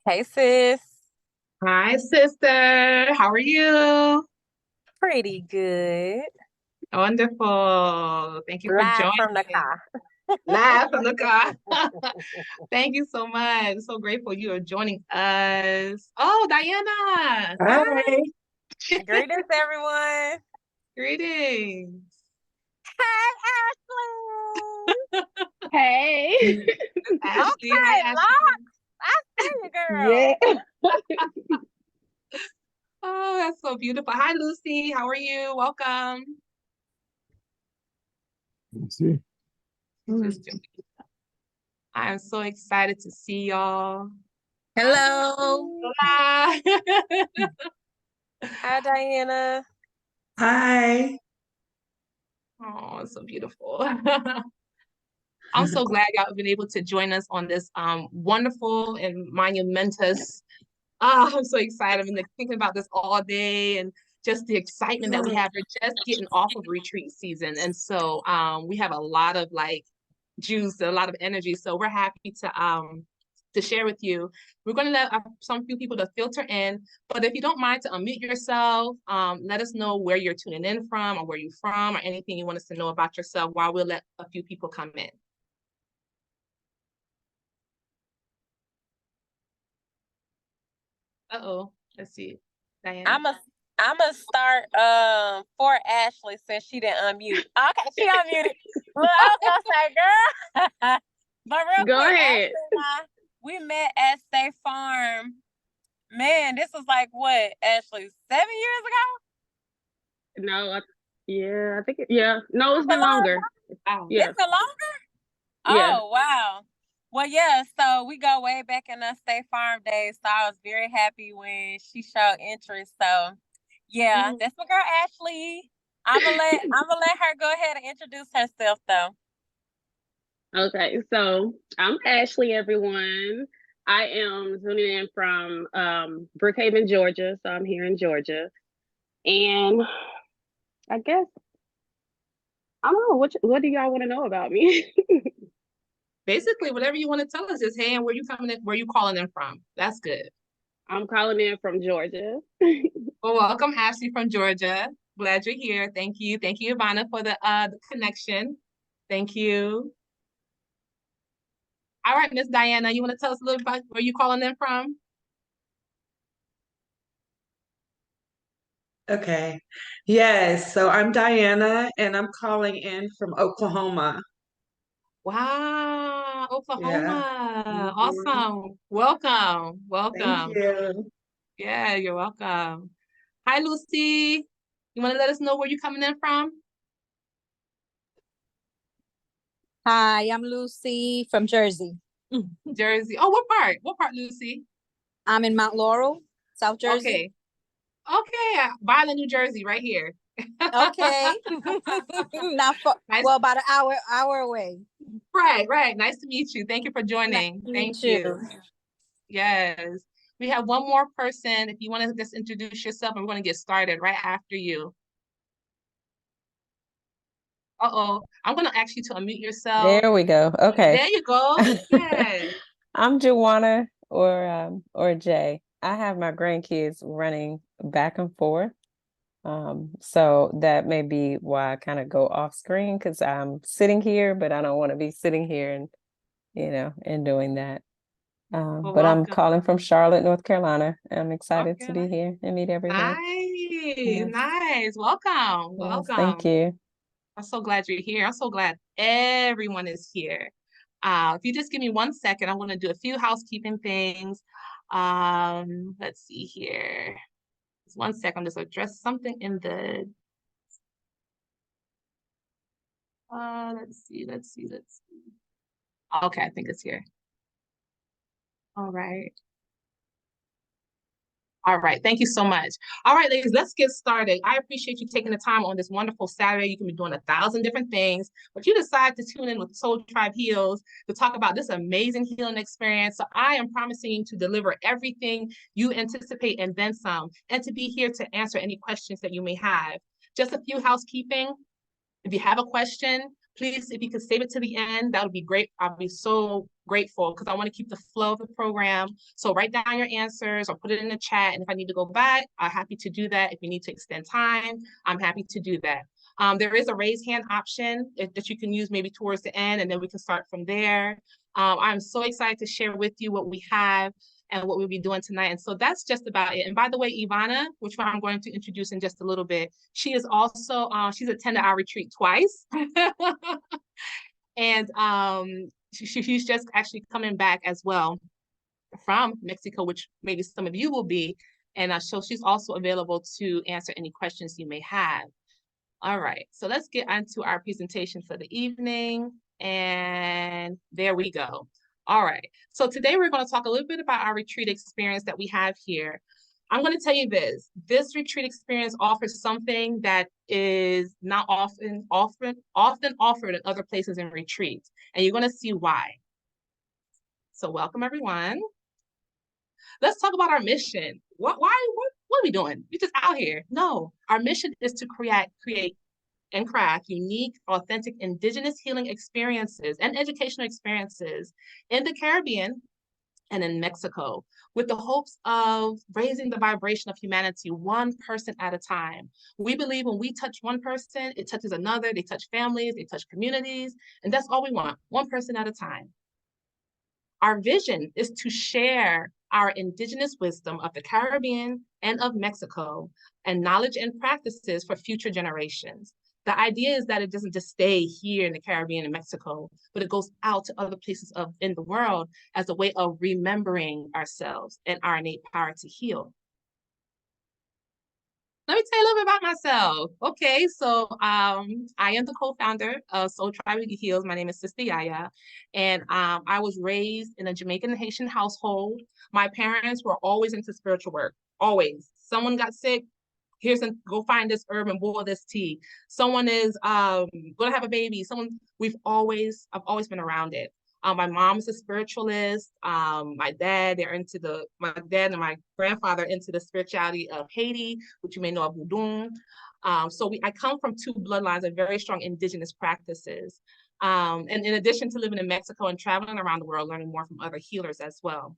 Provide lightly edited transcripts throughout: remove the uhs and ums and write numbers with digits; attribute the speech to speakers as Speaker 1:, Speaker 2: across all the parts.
Speaker 1: Hey sis,
Speaker 2: Hi, sister. How are you?
Speaker 1: pretty good.
Speaker 2: Wonderful. Thank you for
Speaker 1: Live from the
Speaker 2: joining.
Speaker 1: car.
Speaker 2: Live from the car. Thank you so much. So grateful you are joining us. Oh, Diana.
Speaker 3: Hi.
Speaker 2: Hi.
Speaker 1: Greetings, everyone.
Speaker 2: Greetings.
Speaker 1: Hey, Ashley.
Speaker 3: Hey.
Speaker 2: Ashley.
Speaker 1: Okay,
Speaker 2: Hi, Ashley.
Speaker 1: Locke. I see you,
Speaker 3: Yeah.
Speaker 1: girl.
Speaker 2: Oh, that's so beautiful. Hi, Lucy. How are you? Welcome.
Speaker 3: Let's see.
Speaker 2: She's just joking. I'm so excited to see y'all. Hi,
Speaker 1: Hello.
Speaker 2: Lucy.
Speaker 1: Hi, Diana.
Speaker 3: Hi.
Speaker 2: Oh, it's so beautiful. I'm so glad y'all have been able to join us on this wonderful and monumentous. I'm so excited. I've been thinking about this all day and just the excitement that we have. We're just getting off of retreat season. And so we have a lot of like juice, a lot of energy. So we're happy to share with you. We're going to let some few people to filter in, but if you don't mind to unmute yourself, let us know where you're tuning in from or where you're from or anything you want us to know about yourself while we'll let a few people come in. Uh-oh. Let's see. Diana.
Speaker 1: I'm a I'm a start for Ashley since she didn't unmute. Okay, she unmuted. Look, I was gonna say, girl. But real
Speaker 3: Go
Speaker 1: quick,
Speaker 3: ahead.
Speaker 1: Ashley and I, we met at State Farm. Man, this was like what, Ashley, 7 years ago?
Speaker 3: No, yeah, I think yeah. No, it's
Speaker 1: A
Speaker 3: been
Speaker 1: long
Speaker 3: longer.
Speaker 2: Wow.
Speaker 3: Yeah.
Speaker 1: It's a longer?
Speaker 3: Yeah.
Speaker 1: Oh, wow. Well, yeah, so we go way back in the State Farm days. So I was very happy when she showed interest. So yeah,
Speaker 2: Mhm.
Speaker 1: that's my girl Ashley. I'm gonna let her go ahead and introduce herself though.
Speaker 3: Okay. So I'm Ashley, everyone. I am tuning in from Brookhaven, Georgia. So I'm here in Georgia. And I guess I don't know what do y'all want to know about me?
Speaker 2: Basically, whatever you want to tell us is, hey, and where you coming in, where you calling in from? That's good.
Speaker 3: I'm calling in from Georgia.
Speaker 2: Well, welcome, Ashley from Georgia. Glad you're here. Thank you. Thank you, Ivana, for the connection. Thank you. All right, Miss Diana, you want to tell us a little about where you calling in from?
Speaker 4: Okay. Yes. So I'm Diana and I'm calling in from Oklahoma.
Speaker 2: Wow,
Speaker 4: Yeah.
Speaker 2: Oklahoma.
Speaker 4: Mhm.
Speaker 2: Awesome. Welcome.
Speaker 4: Thank
Speaker 2: Welcome.
Speaker 4: you.
Speaker 2: Yeah, you're welcome. Hi, Lucy. You want to let us know where you're coming in from?
Speaker 5: Hi, I'm Lucy from Jersey.
Speaker 2: Jersey. Oh, what part? What part, Lucy?
Speaker 5: I'm in Mount Laurel, South Jersey.
Speaker 2: Okay. Okay. Violin, New Jersey, right here.
Speaker 5: Okay. Not far,
Speaker 2: Nice.
Speaker 5: well, about an hour away.
Speaker 2: Right, right. Nice to meet you. Thank you for
Speaker 5: Nice
Speaker 2: joining.
Speaker 5: to
Speaker 2: Thank
Speaker 5: meet you.
Speaker 2: you. Yes. We have one more person. If you want to just introduce yourself, and we're going to get started right after you. Uh-oh. I'm going to ask you to unmute yourself.
Speaker 1: There we go. Okay.
Speaker 2: There you go. Yes.
Speaker 1: I'm Joanna or Jay. I have my grandkids running back and forth. So that may be why I kind of go off screen because I'm sitting here, but I don't want to be sitting here and doing that.
Speaker 2: Well,
Speaker 1: But I'm
Speaker 2: welcome,
Speaker 1: calling from Charlotte, North Carolina. I'm
Speaker 2: North
Speaker 1: excited to be
Speaker 2: Carolina.
Speaker 1: here and meet everyone.
Speaker 2: Nice,
Speaker 1: Yes,
Speaker 2: nice. Welcome,
Speaker 1: yes, thank
Speaker 2: welcome.
Speaker 1: you.
Speaker 2: I'm so glad you're here. I'm so glad everyone is here. If you just give me 1 second, I'm going to do a few housekeeping things. Let's see here. Just 1 second, I'm just address something in the let's see. Okay, I think it's here. All right. All right. Thank you so much. All right, ladies, let's get started. I appreciate you taking the time on this wonderful Saturday. You can be doing 1,000 different things, but you decide to tune in with Soul Tribe Heals to talk about this amazing healing experience. So I am promising to deliver everything you anticipate and then some, and to be here to answer any questions that you may have. Just a few housekeeping. If you have a question, Please, if you could save it to the end, that would be great. I'll be so grateful because I want to keep the flow of the program. So write down your answers or put it in the chat. And if I need to go back, I'm happy to do that. If you need to extend time, I'm happy to do that. There is a raise hand option that you can use maybe towards the end, and then we can start from there. I'm so excited to share with you what we have and what we'll be doing tonight. And so that's just about it. And by the way, Ivana, which I'm going to introduce in just a little bit, she is also, she's attended our retreat twice. And she's just actually coming back as well from Mexico, which maybe some of you will be. And so she's also available to answer any questions you may have. All right, so let's get onto our presentation for the evening. And there we go. All right, so today we're going to talk a little bit about our retreat experience that we have here. I'm going to tell you this retreat experience offers something that is not often offered in other places in retreats, and you're going to see why. So welcome, everyone. Let's talk about our mission. What are we doing? We're just out here. No, our mission is to create and craft unique, authentic Indigenous healing experiences and educational experiences in the Caribbean and in Mexico, with the hopes of raising the vibration of humanity one person at a time. We believe when we touch one person, it touches another, they touch families, they touch communities, and that's all we want, one person at a time. Our vision is to share our Indigenous wisdom of the Caribbean and of Mexico and knowledge and practices for future generations. The idea is that it doesn't just stay here in the Caribbean and Mexico, but it goes out to other places in the world as a way of remembering ourselves and our innate power to heal. Let me tell you a little bit about myself. Okay, so I am the co-founder of Soul Tribe Heals. My name is Sister Yaya, and I was raised in a Jamaican and Haitian household. My parents were always into spiritual work, always. Someone got sick, go find this herb and boil this tea. Someone is gonna have a baby. I've always been around it. My mom's a spiritualist. My dad and my grandfather into the spirituality of Haiti, which you may know of Voodoo. I come from two bloodlines of very strong Indigenous practices. And in addition to living in Mexico and traveling around the world, learning more from other healers as well.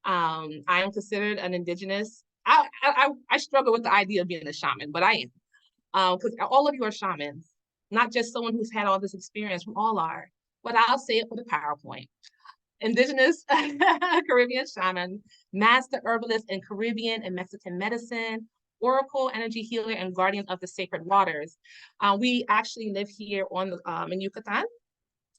Speaker 2: I am considered an Indigenous. I struggle with the idea of being a shaman, but I am. Because all of you are shamans, not just someone who's had all this experience. We all are. But I'll say it for the PowerPoint. Indigenous Caribbean shaman, master herbalist in Caribbean and Mexican medicine, oracle energy healer, and guardian of the sacred waters. We actually live here in Yucatan,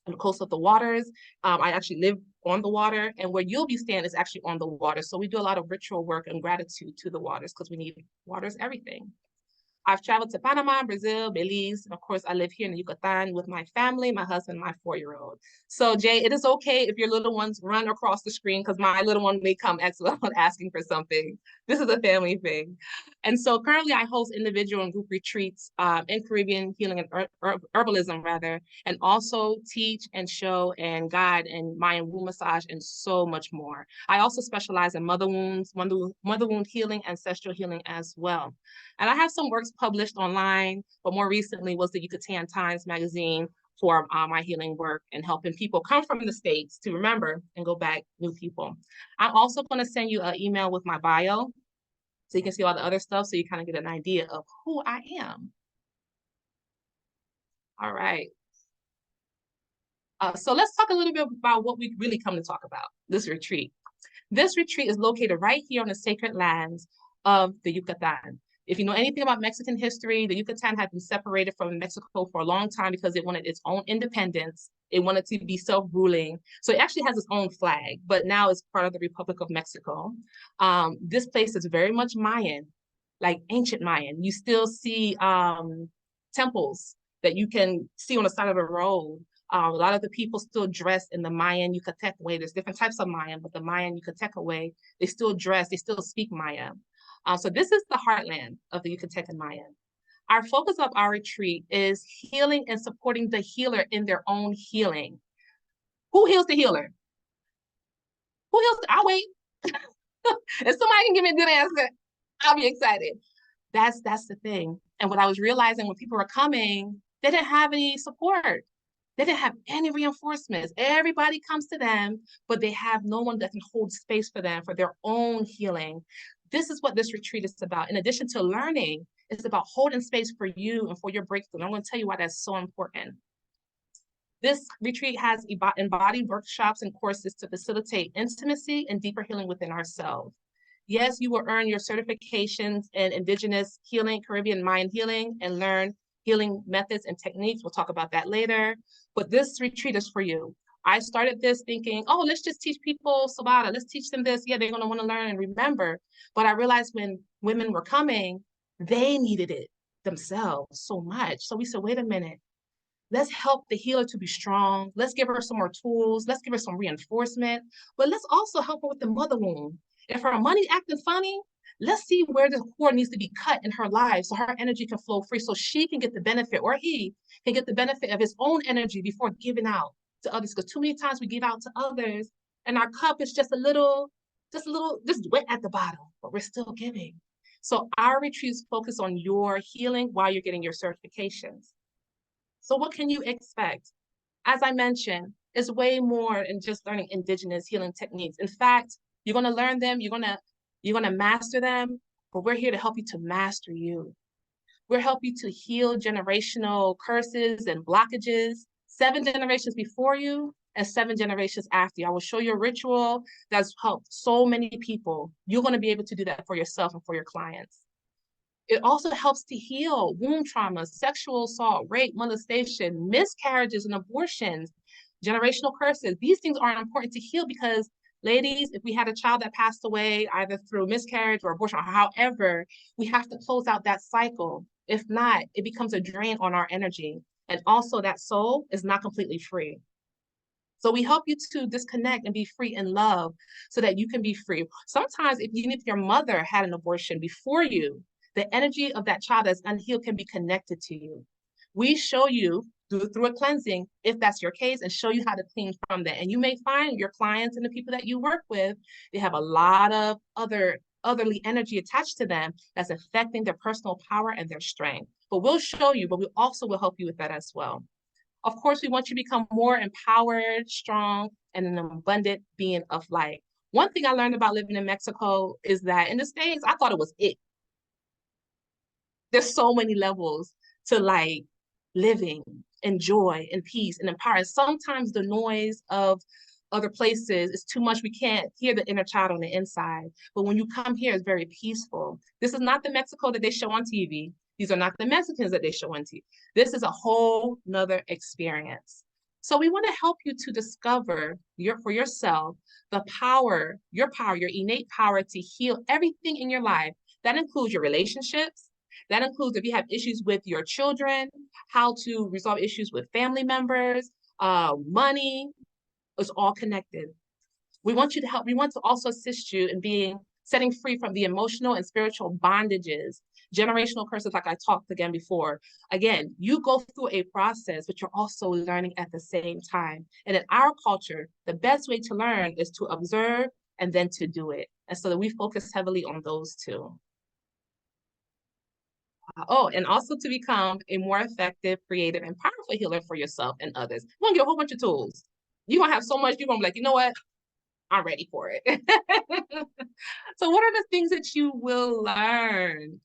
Speaker 2: on the coast of the waters. I actually live on the water, and where you'll be staying is actually on the water. So we do a lot of ritual work and gratitude to the waters because we need water is everything. I've traveled to Panama, Brazil, Belize, and of course, I live here in Yucatan with my family, my husband, my 4-year-old. So Jay, it is okay if your little ones run across the screen because my little one may come asking for something. This is a family thing. And so currently I host individual and group retreats in Caribbean healing and herbalism rather, and also teach and show and guide in Mayan womb massage and so much more. I also specialize in mother wound healing, ancestral healing as well. And I have some works published online, but more recently was the Yucatan Times magazine for my healing work and helping people come from the States to remember and go back new people. I'm also going to send you an email with my bio so you can see all the other stuff so you kind of get an idea of who I am. All right. So let's talk a little bit about what we really come to talk about, this retreat. This retreat is located right here on the sacred lands of the Yucatan. If you know anything about Mexican history, the Yucatan had been separated from Mexico for a long time because it wanted its own independence. It wanted to be self-ruling. So it actually has its own flag, but now it's part of the Republic of Mexico. This place is very much Mayan, like ancient Mayan. You still see temples that you can see on the side of the road. A lot of the people still dress in the Mayan Yucatec way. There's different types of Mayan, but the Mayan Yucatec way, they still dress, they still speak Maya. So this is the heartland of the Yucatec and Mayan. Our focus of our retreat is healing and supporting the healer in their own healing. Who heals the healer? Who heals? I'll wait. If somebody can give me a good answer, I'll be excited. That's the thing. And what I was realizing when people were coming, they didn't have any support. They didn't have any reinforcements. Everybody comes to them, but they have no one that can hold space for them for their own healing. This is what this retreat is about. In addition to learning, it's about holding space for you and for your breakthrough. And I'm going to tell you why that's so important. This retreat has embodied workshops and courses to facilitate intimacy and deeper healing within ourselves. Yes, you will earn your certifications in Indigenous healing, Caribbean and Mayan healing, and learn healing methods and techniques. We'll talk about that later. But this retreat is for you. I started this thinking, oh, let's just teach people Sabata. Let's teach them this. Yeah, they're going to want to learn and remember. But I realized when women were coming, they needed it themselves so much. So we said, wait a minute. Let's help the healer to be strong. Let's give her some more tools. Let's give her some reinforcement. But let's also help her with the mother wound. If her money acting funny, let's see where the cord needs to be cut in her life so her energy can flow free, so she can get the benefit, or he can get the benefit of his own energy before giving out to others. Because too many times we give out to others and our cup is just wet at the bottom, but we're still giving. So our retreats focus on your healing while you're getting your certifications. So what can you expect? As I mentioned, it's way more than just learning Indigenous healing techniques. In fact, you're going to learn them, you're going to master them, but we're here to help you to master you. We're help you to heal generational curses and blockages, 7 generations before you and 7 generations after you. I will show you a ritual that's helped so many people. You're going to be able to do that for yourself and for your clients. It also helps to heal womb trauma, sexual assault, rape, molestation, miscarriages and abortions, generational curses. These things are important to heal because, ladies, if we had a child that passed away either through miscarriage or abortion or however, we have to close out that cycle. If not, it becomes a drain on our energy. And also that soul is not completely free. So we help you to disconnect and be free in love so that you can be free. Sometimes if your mother had an abortion before you, the energy of that child that's unhealed can be connected to you. We show you through a cleansing, if that's your case, and show you how to clean from that. And you may find your clients and the people that you work with, they have a lot of otherly energy attached to them that's affecting their personal power and their strength. But we'll show you, but we also will help you with that as well. Of course, we want you to become more empowered, strong, and an abundant being of light. One thing I learned about living in Mexico is that in the States, I thought it was it. There's so many levels to like living and joy and peace and empowerment. Sometimes the noise of other places is too much. We can't hear the inner child on the inside. But when you come here, it's very peaceful. This is not the Mexico that they show on TV. These are not the Mexicans that they show on TV. This is a whole nother experience. So we want to help you to discover for yourself the power, your innate power to heal everything in your life. That includes your relationships. That includes if you have issues with your children, how to resolve issues with family members, money. It's all connected. We want you to help. We want to also assist you in setting free from the emotional and spiritual bondages, generational curses, like I talked again before. Again, you go through a process, but you're also learning at the same time. And in our culture, the best way to learn is to observe and then to do it. And so that we focus heavily on those two. Oh, and also to become a more effective, creative, and powerful healer for yourself and others. You're going to get a whole bunch of tools. You're going to have so much, you're going to be like, you know what? I'm ready for it. So what are the things that you will learn?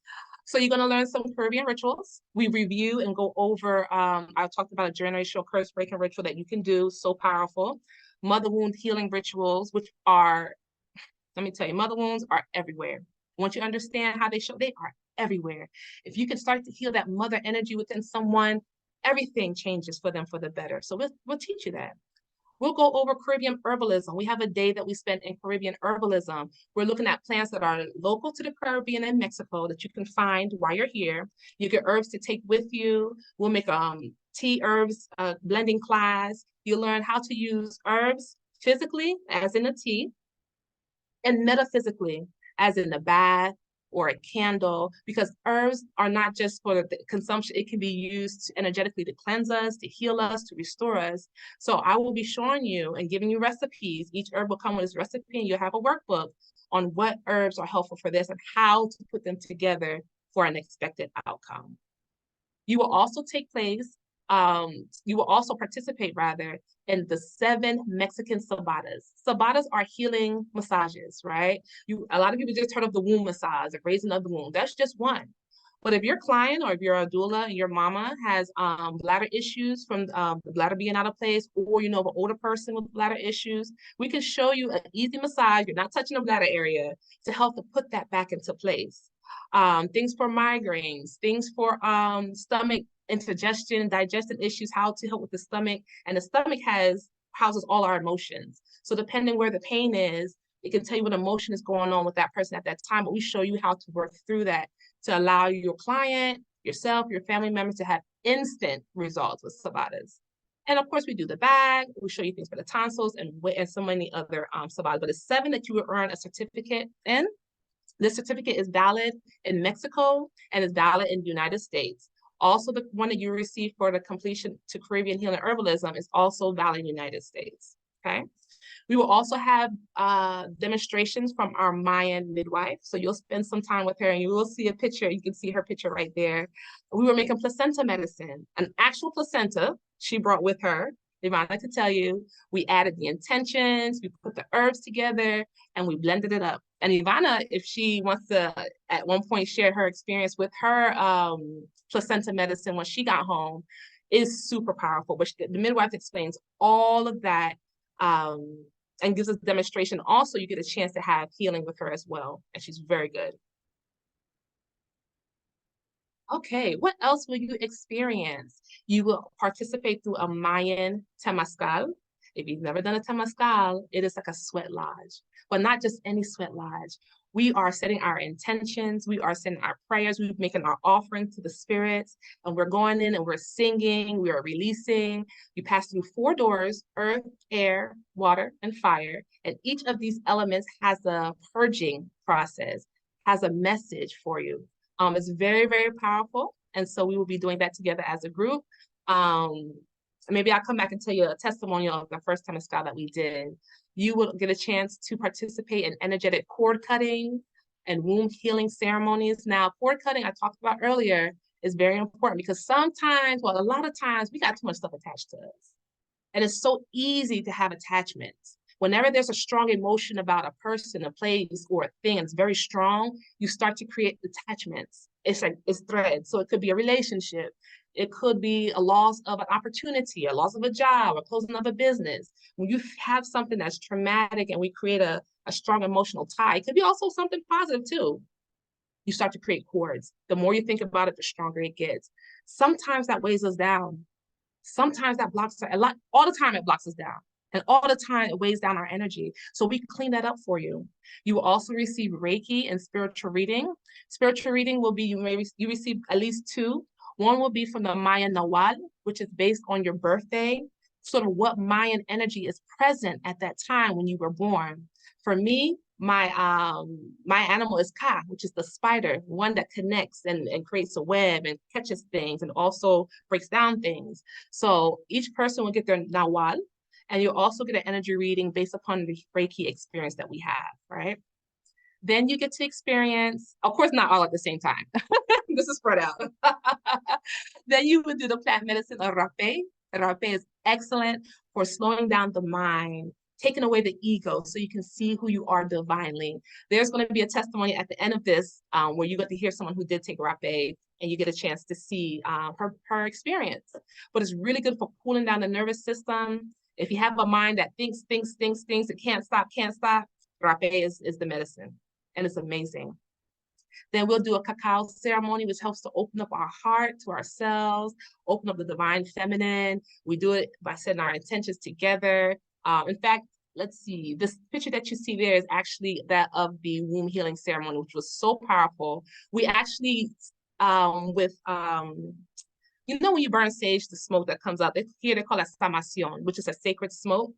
Speaker 2: So you're going to learn some Caribbean rituals. We review and go over, I talked about a generational curse breaking ritual that you can do, so powerful. Mother wound healing rituals, which are, let me tell you, mother wounds are everywhere. Once you understand how they are everywhere. If you can start to heal that mother energy within someone, everything changes for them for the better. So we'll teach you that. We'll go over Caribbean herbalism. We have a day that we spend in Caribbean herbalism. We're looking at plants that are local to the Caribbean and Mexico that you can find while you're here. You get herbs to take with you. We'll make tea herbs blending class. You'll learn how to use herbs physically, as in a tea, and metaphysically, as in a bath or a candle, because herbs are not just for the consumption. It can be used energetically to cleanse us, to heal us, to restore us. So I will be showing you and giving you recipes. Each herb will come with its recipe, and you'll have a workbook on what herbs are helpful for this and how to put them together for an expected outcome. You will also take place You will also participate rather in the 7 Mexican sabatas. Sabatas are healing massages, right? A lot of people just heard of the womb massage, the raising of the womb. That's just one. But if your client or if you're a doula and your mama has bladder issues from the bladder being out of place, or you know of an older person with bladder issues, we can show you an easy massage. You're not touching the bladder area to help to put that back into place. Things for migraines, things for stomach indigestion, digestion issues, how to help with the stomach. And the stomach houses all our emotions. So depending where the pain is, it can tell you what emotion is going on with that person at that time, but we show you how to work through that to allow your client, yourself, your family members to have instant results with sabatas. And of course, we do the bag. We show you things for the tonsils and so many other sabatas. But it's 7 that you will earn a certificate in. This certificate is valid in Mexico and is valid in the United States. Also, the one that you receive for the completion to Caribbean Healing Herbalism is also valid in the United States, okay? We will also have demonstrations from our Mayan midwife. So you'll spend some time with her and you will see a picture. You can see her picture right there. We were making placenta medicine, an actual placenta she brought with her. Ivana could tell you, we added the intentions, we put the herbs together, and we blended it up. And Ivana, if she wants to at one point share her experience with her placenta medicine when she got home, is super powerful. But the midwife explains all of that and gives us a demonstration. Also, you get a chance to have healing with her as well. And she's very good. Okay, what else will you experience? You will participate through a Mayan temazcal. If you've never done a temazcal, it is like a sweat lodge, but not just any sweat lodge. We are setting our intentions. We are setting our prayers. We're making our offering to the spirits, and we're going in and we're singing. We are releasing. You pass through 4 doors: earth, air, water, and fire. And each of these elements has a purging process, has a message for you. It's very, very powerful. And so we will be doing that together as a group. Maybe I'll come back and tell you a testimonial of the first time that we did. You will get a chance to participate in energetic cord cutting and womb healing ceremonies. Now, cord cutting, I talked about earlier, is very important because sometimes, well, a lot of times we got too much stuff attached to us. And it's so easy to have attachments. Whenever there's a strong emotion about a person, a place, or a thing, it's very strong, you start to create attachments. It's like, it's threads. So it could be a relationship. It could be a loss of an opportunity, a loss of a job, a closing of a business. When you have something that's traumatic and we create a strong emotional tie, it could be also something positive too. You start to create cords. The more you think about it, the stronger it gets. Sometimes that weighs us down. Sometimes that blocks us, all the time it blocks us down. And all the time it weighs down our energy. So we clean that up for you. You will also receive Reiki and spiritual reading. Spiritual reading will be, you receive at least 2. One will be from the Mayan Nawal, which is based on your birthday, sort of what Mayan energy is present at that time when you were born. For me, my animal is Ka, which is the spider, one that connects and creates a web and catches things and also breaks down things. So each person will get their Nawal, and you'll also get an energy reading based upon the Reiki experience that we have, right? Then you get to experience, of course, not all at the same time. This is spread out. Then you would do the plant medicine of rapé. Rapé is excellent for slowing down the mind, taking away the ego so you can see who you are divinely. There's going to be a testimony at the end of this where you get to hear someone who did take rapé and you get a chance to see her experience. But it's really good for cooling down the nervous system. If you have a mind that thinks, it can't stop, rapé is the medicine. And it's amazing. Then we'll do a cacao ceremony, which helps to open up our heart to ourselves, open up the divine feminine. We do it by setting our intentions together. In fact, let's see, this picture that you see there is actually that of the womb healing ceremony, which was so powerful. We actually, you know, when you burn sage, the smoke that comes out, here they call it samacion, which is a sacred smoke.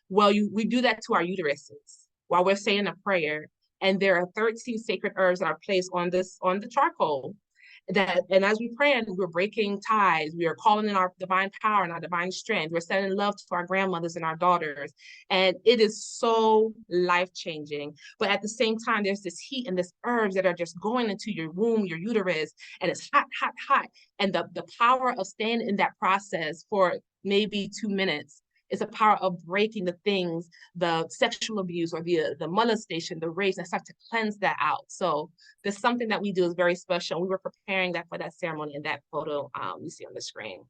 Speaker 2: Well, we do that to our uteruses while we're saying a prayer. And there are 13 sacred herbs that are placed on the charcoal. And as we pray, we're breaking ties. We are calling in our divine power and our divine strength. We're sending love to our grandmothers and our daughters. And it is so life-changing. But at the same time, there's this heat and this herbs that are just going into your womb, your uterus, and it's hot, hot, hot. And the power of staying in that process for maybe 2 minutes is the power of breaking the things, the sexual abuse or the molestation, the rape, and start to cleanse that out. So there's something that we do is very special. We were preparing that for that ceremony in that photo you see on the screen.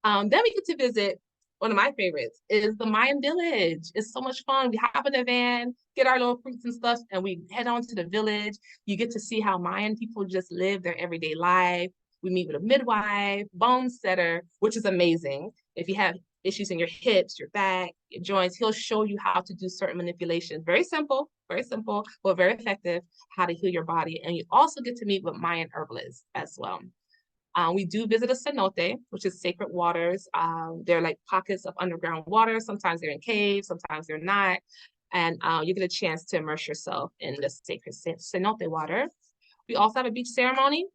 Speaker 2: Then we get to visit one of my favorites is the Mayan village. It's so much fun. We hop in a van, get our little fruits and stuff, and we head on to the village. You get to see how Mayan people just live their everyday life. We meet with a midwife, bone setter, which is amazing. If you have issues in your hips, your back, your joints, he'll show you how to do certain manipulations. Very simple, but very effective, how to heal your body. And you also get to meet with Mayan herbalists as well. We do visit a cenote, which is sacred waters. They're like pockets of underground water. Sometimes they're in caves, sometimes they're not. And you get a chance to immerse yourself in the sacred cenote water. We also have a beach ceremony.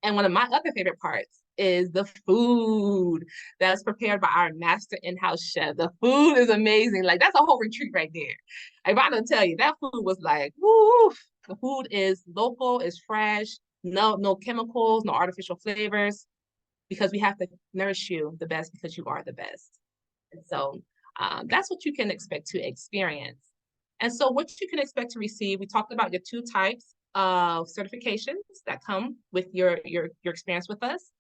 Speaker 2: And one of my other favorite parts is the food that's prepared by our master in-house chef. The food is amazing. Like, that's a whole retreat right there. I'm about to tell you, that food was like, woo! The food is local, is fresh, no chemicals, no artificial flavors, because we have to nourish you the best because you are the best. And so that's what you can expect to experience. And so what you can expect to receive, we talked about your 2 types of certifications that come with your experience with us.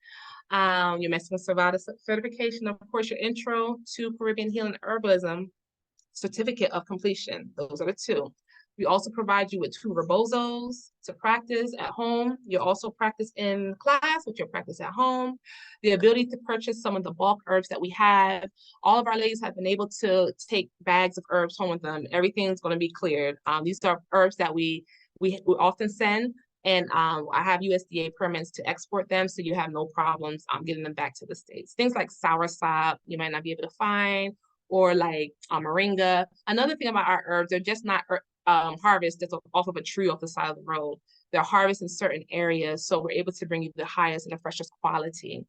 Speaker 2: Your Mexican Cervada certification, of course, your intro to Caribbean Healing Herbalism certificate of completion. Those are the 2. We also provide you with 2 rebozos to practice at home. You also practice in class, but you'll practice at home. The ability to purchase some of the bulk herbs that we have. All of our ladies have been able to take bags of herbs home with them. Everything's going to be cleared. These are herbs that we often send, and I have USDA permits to export them, so you have no problems getting them back to the States. Things like soursop you might not be able to find, or like moringa. Another thing about our herbs, they're just not harvest that's off of a tree off the side of the road. They're harvested in certain areas, so we're able to bring you the highest and the freshest quality.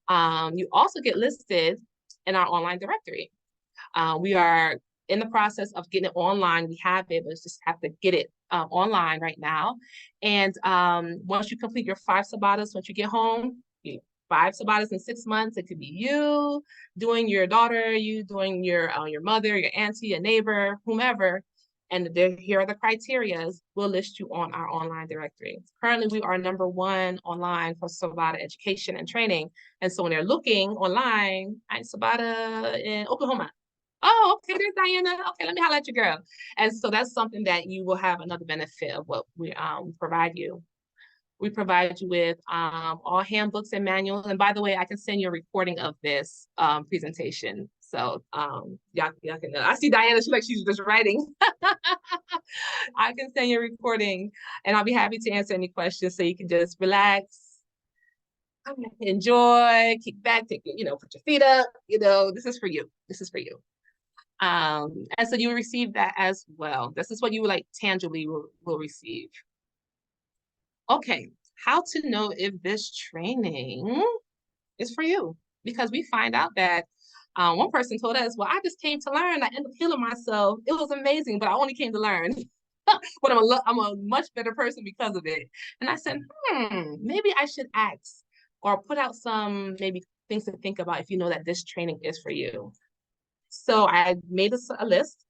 Speaker 2: You also get listed in our online directory. We are in the process of getting it online. We have it, but just have to get it online right now. And once you complete your 5 sabatas, once you get home, 5 sabatas in 6 months, it could be you doing your daughter, you doing your mother, your auntie, a neighbor, whomever. And here are the criteria. We'll list you on our online directory. Currently, we are #1 online for Sabata education and training. And so when they're looking online, I'm Sabata in Oklahoma. Oh, okay, there's Diana. Okay, let me holler at your girl. And so that's something that you will have another benefit of what we provide you. We provide you with all handbooks and manuals. And by the way, I can send you a recording of this presentation. So y'all can, I see Diana, she's just writing. I can send you a recording and I'll be happy to answer any questions so you can just relax, enjoy, kick back, put your feet up, this is for you. This is for you. And so you will receive that as well. This is what you like tangibly will receive. Okay, how to know if this training is for you? Because we find out that one person told us, well, I just came to learn. I ended up healing myself. It was amazing, but I only came to learn. But I'm a much better person because of it. And I said, maybe I should ask or put out some maybe things to think about if you know that this training is for you. So I made a list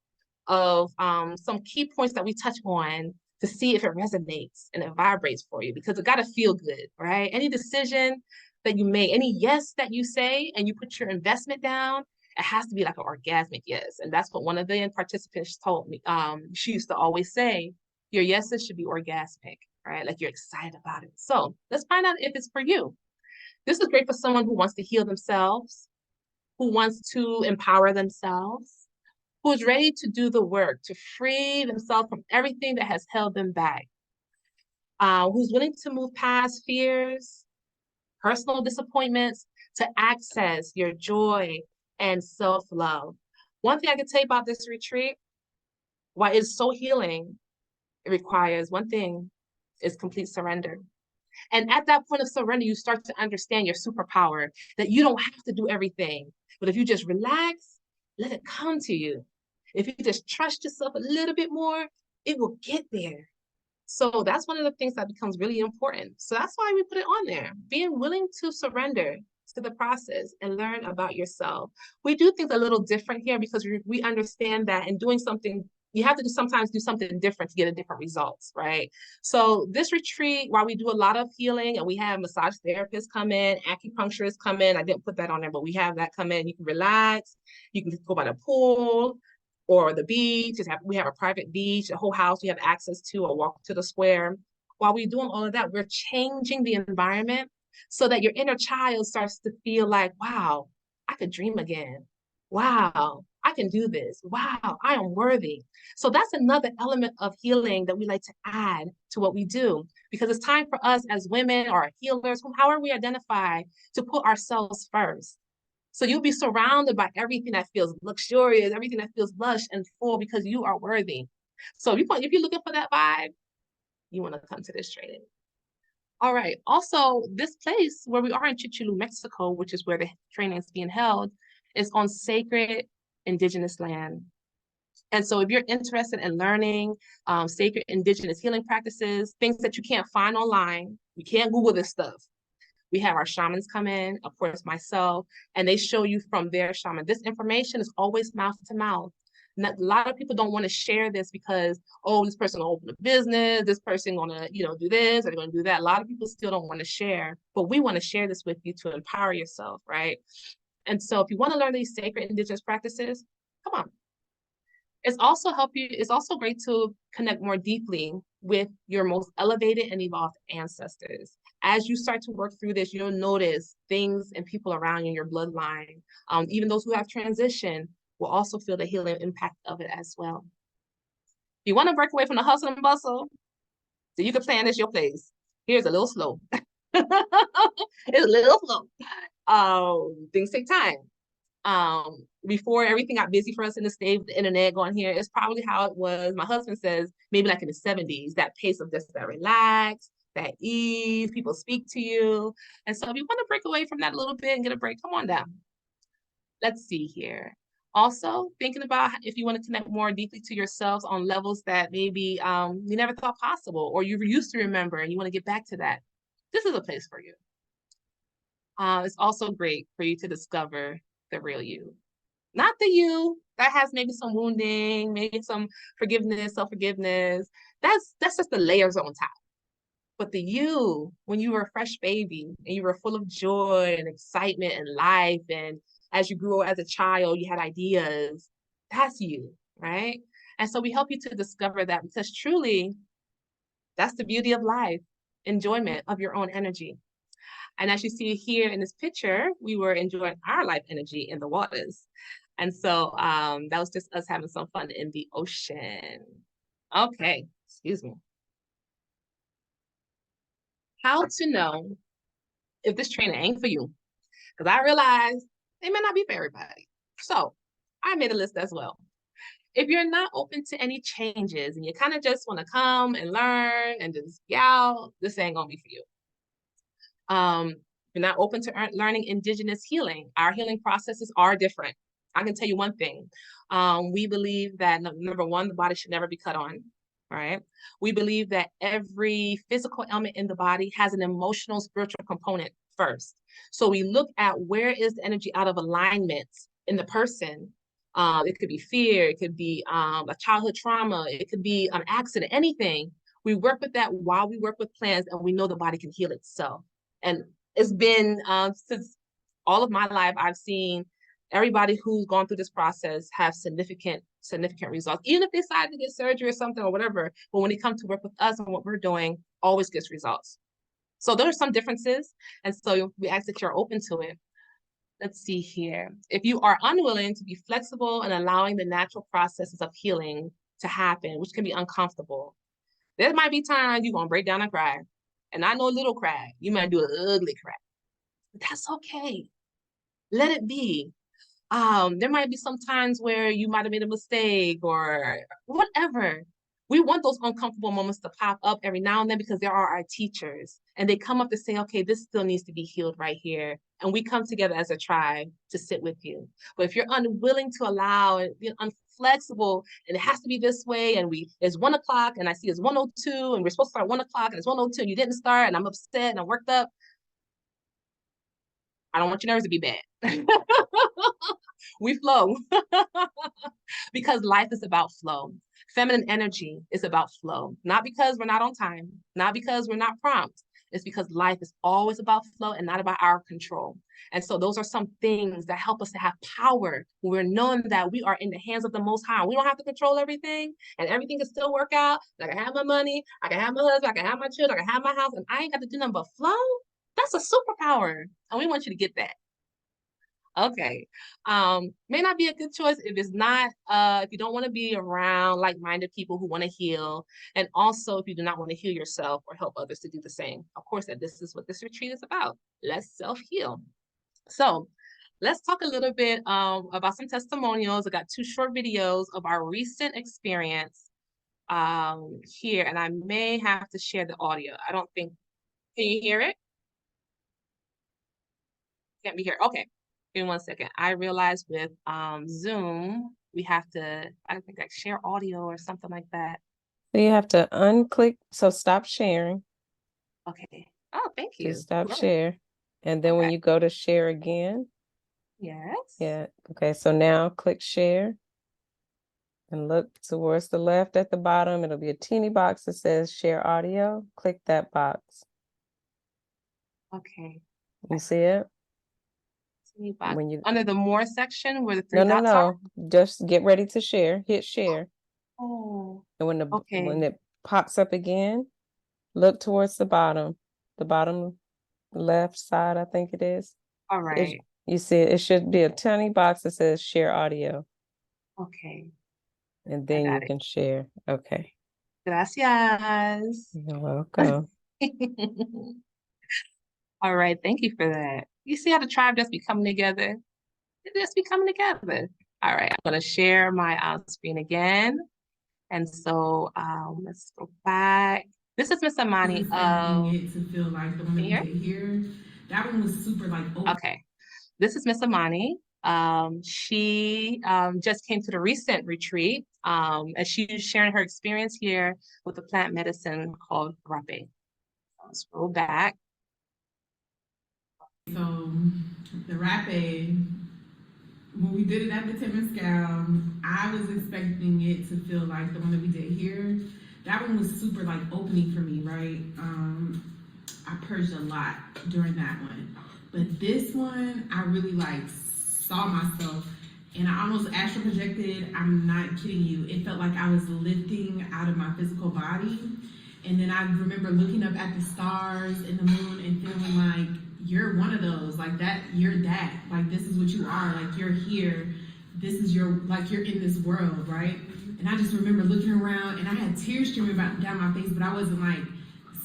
Speaker 2: of some key points that we touch on to see if it resonates and it vibrates for you, because it got to feel good, right? Any decision that you make, any yes that you say and you put your investment down, it has to be like an orgasmic yes. And that's what one of the participants told me. She used to always say, your yeses should be orgasmic, right? Like you're excited about it. So let's find out if it's for you. This is great for someone who wants to heal themselves, who wants to empower themselves, who is ready to do the work, to free themselves from everything that has held them back, who's willing to move past fears, personal disappointments, to access your joy and self-love. One thing I can tell you about this retreat, why it's so healing, it requires one thing, is complete surrender. And at that point of surrender, you start to understand your superpower, that you don't have to do everything. But if you just relax, let it come to you. If you just trust yourself a little bit more, it will get there. So that's one of the things that becomes really important. So that's why we put it on there, being willing to surrender to the process and learn about yourself. We do things a little different here because we understand that in doing something, you have to sometimes do something different to get a different results, right? So this retreat, while we do a lot of healing and we have massage therapists come in, acupuncturists come in, I didn't put that on there, but we have that come in. You can relax, you can go by the pool or the beach. We have a private beach, a whole house you have access to, or walk to the square. While we're doing all of that, we're changing the environment so that your inner child starts to feel like, wow, I could dream again. Wow, I can do this. Wow, I am worthy. So that's another element of healing that we like to add to what we do, because it's time for us as women or healers, however we identify, to put ourselves first. So you'll be surrounded by everything that feels luxurious, everything that feels lush and full, because you are worthy. So if you're looking for that vibe, you want to come to this training. All right. Also, this place where we are in Chichilú, Mexico, which is where the training is being held, is on sacred indigenous land. And so if you're interested in learning sacred indigenous healing practices, things that you can't find online, you can't Google this stuff. We have our shamans come in, of course, myself, and they show you from their shaman. This information is always mouth to mouth. And a lot of people don't want to share this because, oh, this person gonna open a business, this person gonna, do this, or they're gonna do that. A lot of people still don't want to share, but we want to share this with you to empower yourself, right? And so if you want to learn these sacred indigenous practices, come on. It's also great to connect more deeply with your most elevated and evolved ancestors. As you start to work through this, you'll notice things and people around you in your bloodline. Even those who have transitioned will also feel the healing impact of it as well. If you want to break away from the hustle and bustle, so you can plan this your place. Here's a little slow. It's a little slow. Things take time. Before everything got busy for us in the States, the internet going here, it's probably how it was. My husband says maybe like in the 70s, that pace of just that relax, that ease, people speak to you. And so if you want to break away from that a little bit and get a break, come on down. Let's see here. Also, thinking about if you want to connect more deeply to yourselves on levels that maybe you never thought possible, or you used to remember and you want to get back to that. This is a place for you. It's also great for you to discover the real you. Not the you that has maybe some wounding, maybe some forgiveness, self-forgiveness. That's just the layers on top. But the you, when you were a fresh baby and you were full of joy and excitement and life, and as you grew as a child, you had ideas, that's you, right? And so we help you to discover that, because truly, that's the beauty of life, enjoyment of your own energy. And as you see here in this picture, we were enjoying our life energy in the waters. And so that was just us having some fun in the ocean. Okay, excuse me. How to know if this training ain't for you? Because I realize it may not be for everybody. So I made a list as well. If you're not open to any changes and you kind of just want to come and learn and just be out, this ain't gonna be for you. If you're not open to learning indigenous healing, our healing processes are different. I can tell you one thing. We believe that, number one, the body should never be cut on, right? We believe that every physical element in the body has an emotional, spiritual component first. So we look at where is the energy out of alignment in the person. It could be fear, it could be a childhood trauma, it could be an accident, anything. We work with that while we work with plants, and we know the body can heal itself. And it's been since all of my life, I've seen everybody who's gone through this process have significant results, even if they decide to get surgery or something or whatever. But when they come to work with us and what we're doing, always gets results. So there are some differences. And so we ask that you're open to it. Let's see here. If you are unwilling to be flexible and allowing the natural processes of healing to happen, which can be uncomfortable, there might be times you're going to break down and cry. And I know a little cry. You might do an ugly cry. But that's okay. Let it be. There might be some times where you might have made a mistake or whatever. we want those uncomfortable moments to pop up every now and then because there are our teachers and they come up to say, okay, this still needs to be healed right here. And we come together as a tribe to sit with you. But if you're unwilling to allow it, you're unflexible, and it has to be this way, and it's 1 o'clock and I see it's 1:02 and we're supposed to start at 1 o'clock and it's 1:02 and you didn't start and I'm upset and I'm worked up. I don't want your nerves to be bad. We flow because life is about flow. Feminine energy is about flow, not because we're not on time, not because we're not prompt. It's because life is always about flow and not about our control. And so those are some things that help us to have power when we're knowing that we are in the hands of the Most High. We don't have to control everything, and everything can still work out. I can have my money, I can have my husband, I can have my children, I can have my house, and I ain't got to do nothing but flow. That's a superpower, and we want you to get that. Okay. May not be a good choice if it's not, if you don't want to be around like-minded people who want to heal. And also if you do not want to heal yourself or help others to do the same. Of course, that this is what this retreat is about. Let's self-heal. So let's talk a little bit about some testimonials. I got 2 short videos of our recent experience here, and I may have to share the audio. I don't think, can you hear it? Can't be here. Okay. Give me 1 second. I realized with Zoom, we have to, I think like share audio or something like that.
Speaker 1: So you have to unclick. So stop sharing.
Speaker 2: Okay. Oh, thank you.
Speaker 1: Just stop
Speaker 2: Great.
Speaker 1: share. And then when
Speaker 2: Okay.
Speaker 1: you go to share again.
Speaker 2: Yes.
Speaker 1: Yeah. Okay. So now click share and look towards the left at the bottom. It'll be a teeny box that says share audio. Click that box.
Speaker 2: Okay.
Speaker 1: You see it?
Speaker 2: When you under the more section where the 3
Speaker 1: no,
Speaker 2: dots are?
Speaker 1: just get ready to share. Hit share.
Speaker 2: Oh.
Speaker 1: And when
Speaker 2: Okay.
Speaker 1: it pops up again, look towards the bottom left side, I think it is.
Speaker 2: All right.
Speaker 1: You see it should be a tiny box that says share audio.
Speaker 2: Okay.
Speaker 1: And then you
Speaker 2: it.
Speaker 1: can share. Okay.
Speaker 2: Gracias.
Speaker 1: You're welcome.
Speaker 2: All right. Thank you for that. You see how the tribe just be coming together? It just be coming together. All right. I'm going to share my screen again. And so let's go back. This is Miss Amani.
Speaker 6: It to feel like the one that we did here. That one was super like open.
Speaker 2: Okay. This is Miss Amani. She just came to the recent retreat and she's sharing her experience here with a plant medicine called rape. I'll scroll back.
Speaker 6: So the rape, when we did it at the Temescal, I was expecting it to feel like the one that we did here. That one was super like opening for me, right? I purged a lot during that one. But this one, I really like saw myself and I almost astral projected. I'm not kidding you. It felt like I was lifting out of my physical body. And then I remember looking up at the stars and the moon and feeling like, you're one of those, like that, you're that, like this is what you are, like you're here, this is your, like you're in this world, right? And I just remember looking around and I had tears streaming down my face, but I wasn't like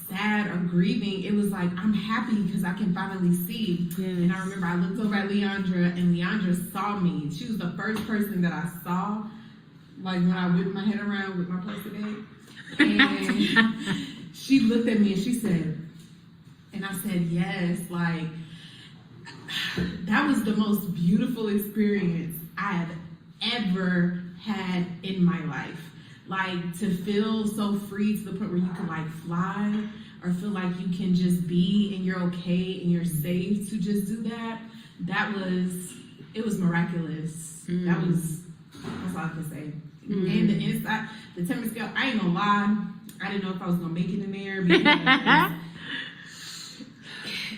Speaker 6: sad or grieving. It was like, I'm happy because I can finally see. Yes. And I remember I looked over at Leandra and Leandra saw me. She was the first person that I saw, like when I whipped my head around with my place today. And she looked at me and she said, and I said, yes, like, that was the most beautiful experience I have ever had in my life. Like, to feel so free to the point where you can, like, fly or feel like you can just be and you're okay and you're safe to just do that. It was miraculous. That's all I can say. And the inside, the Temescal, I ain't gonna lie, I didn't know if I was gonna make it in there because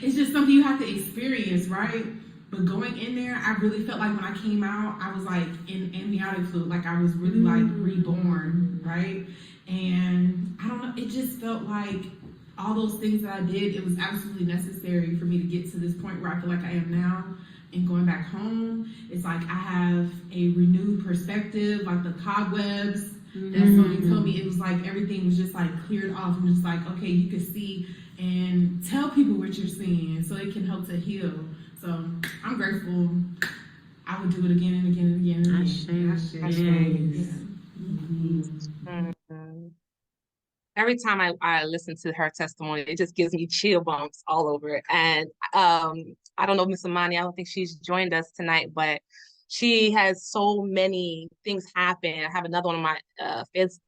Speaker 6: it's just something you have to experience, right? But going in there, I really felt like when I came out, I was like in amniotic fluid, like I was really like reborn, right? And I don't know, it just felt like all those things that I did, it was absolutely necessary for me to get to this point where I feel like I am now. And going back home, it's like I have a renewed perspective, like the cobwebs that Sony told me, it was like everything was just like cleared off and just like, okay, you can see and tell people what you're seeing so it can help to heal. So I'm grateful. I would do it again and again and again and again.
Speaker 2: every time I listen to her testimony, it just gives me chill bumps all over it. And I don't know, Miss Amani, I don't think she's joined us tonight, but she has so many things happen. I have another one on my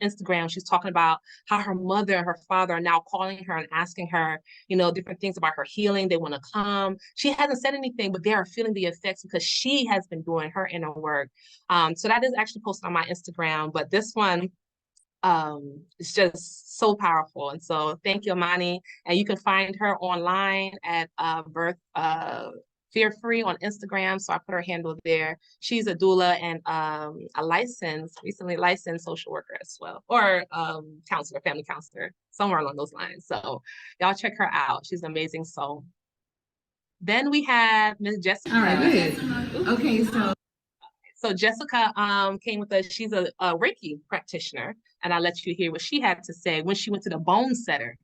Speaker 2: Instagram. She's talking about how her mother and her father are now calling her and asking her, you know, different things about her healing. They want to come. She hasn't said anything, but they are feeling the effects because she has been doing her inner work. So that is actually posted on my Instagram. But this one, it's just so powerful. And so thank you, Amani. And you can find her online at Birth Fear Free on Instagram. So I put her handle there. She's a doula and a recently licensed social worker as well, or counselor, family counselor, somewhere along those lines. So y'all check her out. She's an amazing soul. Then we have Ms. Jessica.
Speaker 6: All right, good. Okay,
Speaker 2: so Jessica came with us. She's a Reiki practitioner, and I'll let you hear what she had to say when she went to the bone setter.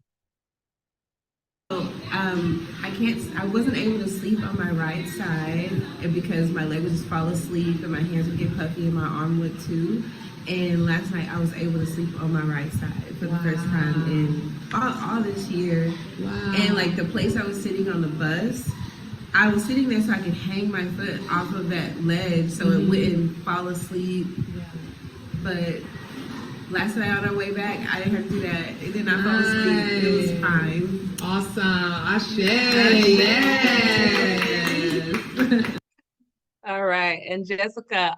Speaker 6: I wasn't able to sleep on my right side because my leg would just fall asleep and my hands would get puffy and my arm would too. And last night I was able to sleep on my right side for the first time in all this year. Wow. And like the place I was sitting on the bus, I was sitting there so I could hang my foot off of that ledge so it wouldn't fall asleep. Yeah. But last night on our way back, I didn't have to do that. It did not fall asleep. It was fine.
Speaker 7: Awesome. Ashe.
Speaker 6: Yes.
Speaker 2: All right. And Jessica,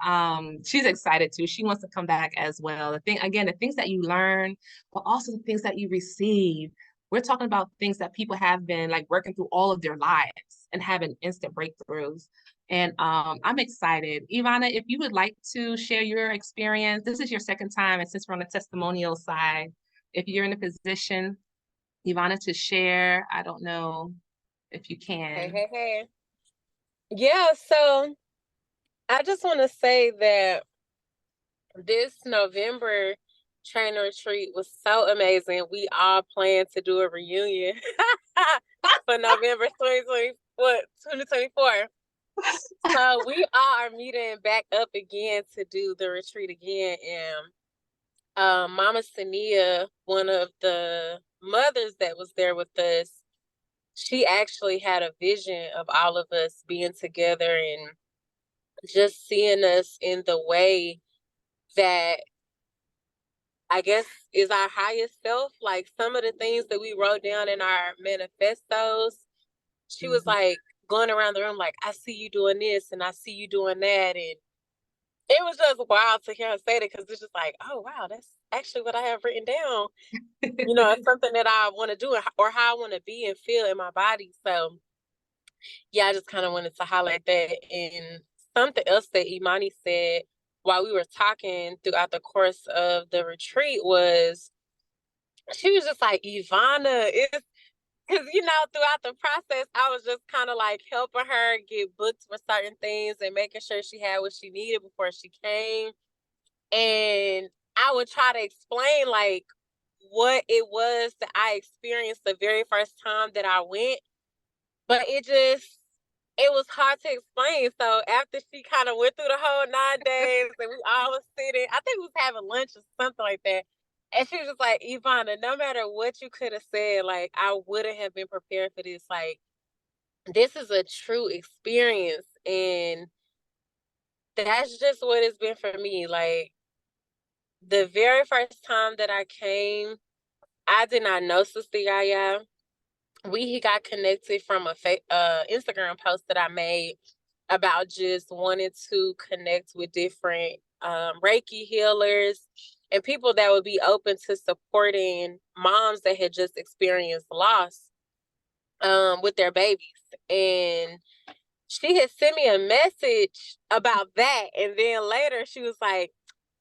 Speaker 2: she's excited too. She wants to come back as well. The things that you learn, but also the things that you receive. We're talking about things that people have been like working through all of their lives and having instant breakthroughs. And I'm excited. Ivana, if you would like to share your experience, this is your second time, and since we're on the testimonial side, if you're in a position, Ivana, to share, I don't know if you can.
Speaker 8: Hey. Yeah, so I just want to say that this November trainer retreat was so amazing. We all plan to do a reunion for November 2024. So we all are meeting back up again to do the retreat again. And Mama Sania, one of the mothers that was there with us, she actually had a vision of all of us being together and just seeing us in the way that I guess is our highest self. Like some of the things that we wrote down in our manifestos, she was like going around the room like, I see you doing this and I see you doing that. And it was just wild to hear her say that because it's just like, oh, wow, that's actually what I have written down. You know, it's something that I want to do or how I want to be and feel in my body. So, yeah, I just kind of wanted to highlight that. And something else that Imani said while we were talking throughout the course of the retreat was, she was just like, Ivana, it's because, you know, throughout the process, I was just kind of like helping her get booked for certain things and making sure she had what she needed before she came. And I would try to explain like what it was that I experienced the very first time that I went. But it was hard to explain. So after she kind of went through the whole 9 days and we all was sitting, I think we was having lunch or something like that. And she was just like, Ivana, no matter what you could have said, like, I wouldn't have been prepared for this. Like, this is a true experience. And that's just what it's been for me. Like, the very first time that I came, I did not know Sister Yaya. We got connected from a Instagram post that I made about just wanting to connect with different Reiki healers and people that would be open to supporting moms that had just experienced loss with their babies. And she had sent me a message about that. And then later she was like,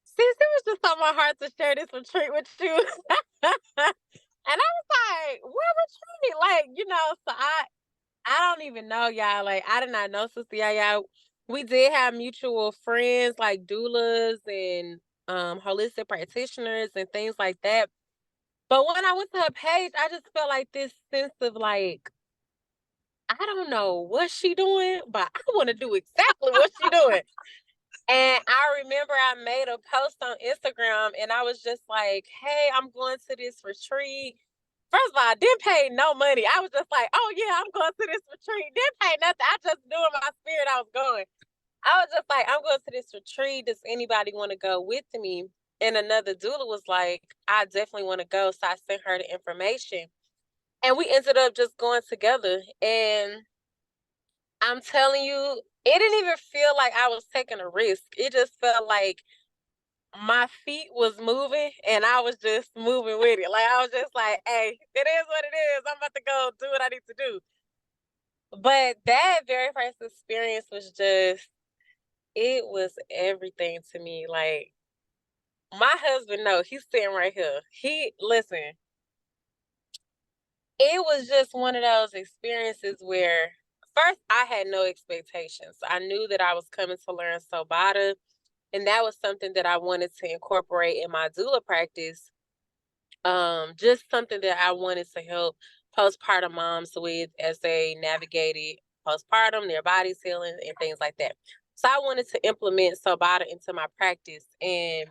Speaker 8: sis, it was just on my heart to share this retreat with you. And I was like, what retreat? Like, you know, so I don't even know, y'all. Like, I did not know Sister Yaya. We did have mutual friends like doulas and holistic practitioners and things like that. But when I went to her page, I just felt like this sense of like, I don't know what she doing, but I want to do exactly what she doing. And I remember I made a post on Instagram and I was just like, hey, I'm going to this retreat. First of all, I didn't pay no money. I was just like, oh yeah, I'm going to this retreat. Didn't pay nothing. I just knew in my spirit I was going. I was just like, I'm going to this retreat. Does anybody want to go with me? And another doula was like, I definitely want to go. So I sent her the information. And we ended up just going together. And I'm telling you, it didn't even feel like I was taking a risk. It just felt like my feet was moving and I was just moving with it. Like I was just like, hey, it is what it is. I'm about to go do what I need to do. But that very first experience was just, it was everything to me. Like my husband, no, he's sitting right here. Listen, it was just one of those experiences where first I had no expectations. I knew that I was coming to learn Sobata, and that was something that I wanted to incorporate in my doula practice. Just something that I wanted to help postpartum moms with as they navigated postpartum, their bodies healing, and things like that. So I wanted to implement Sobata into my practice, and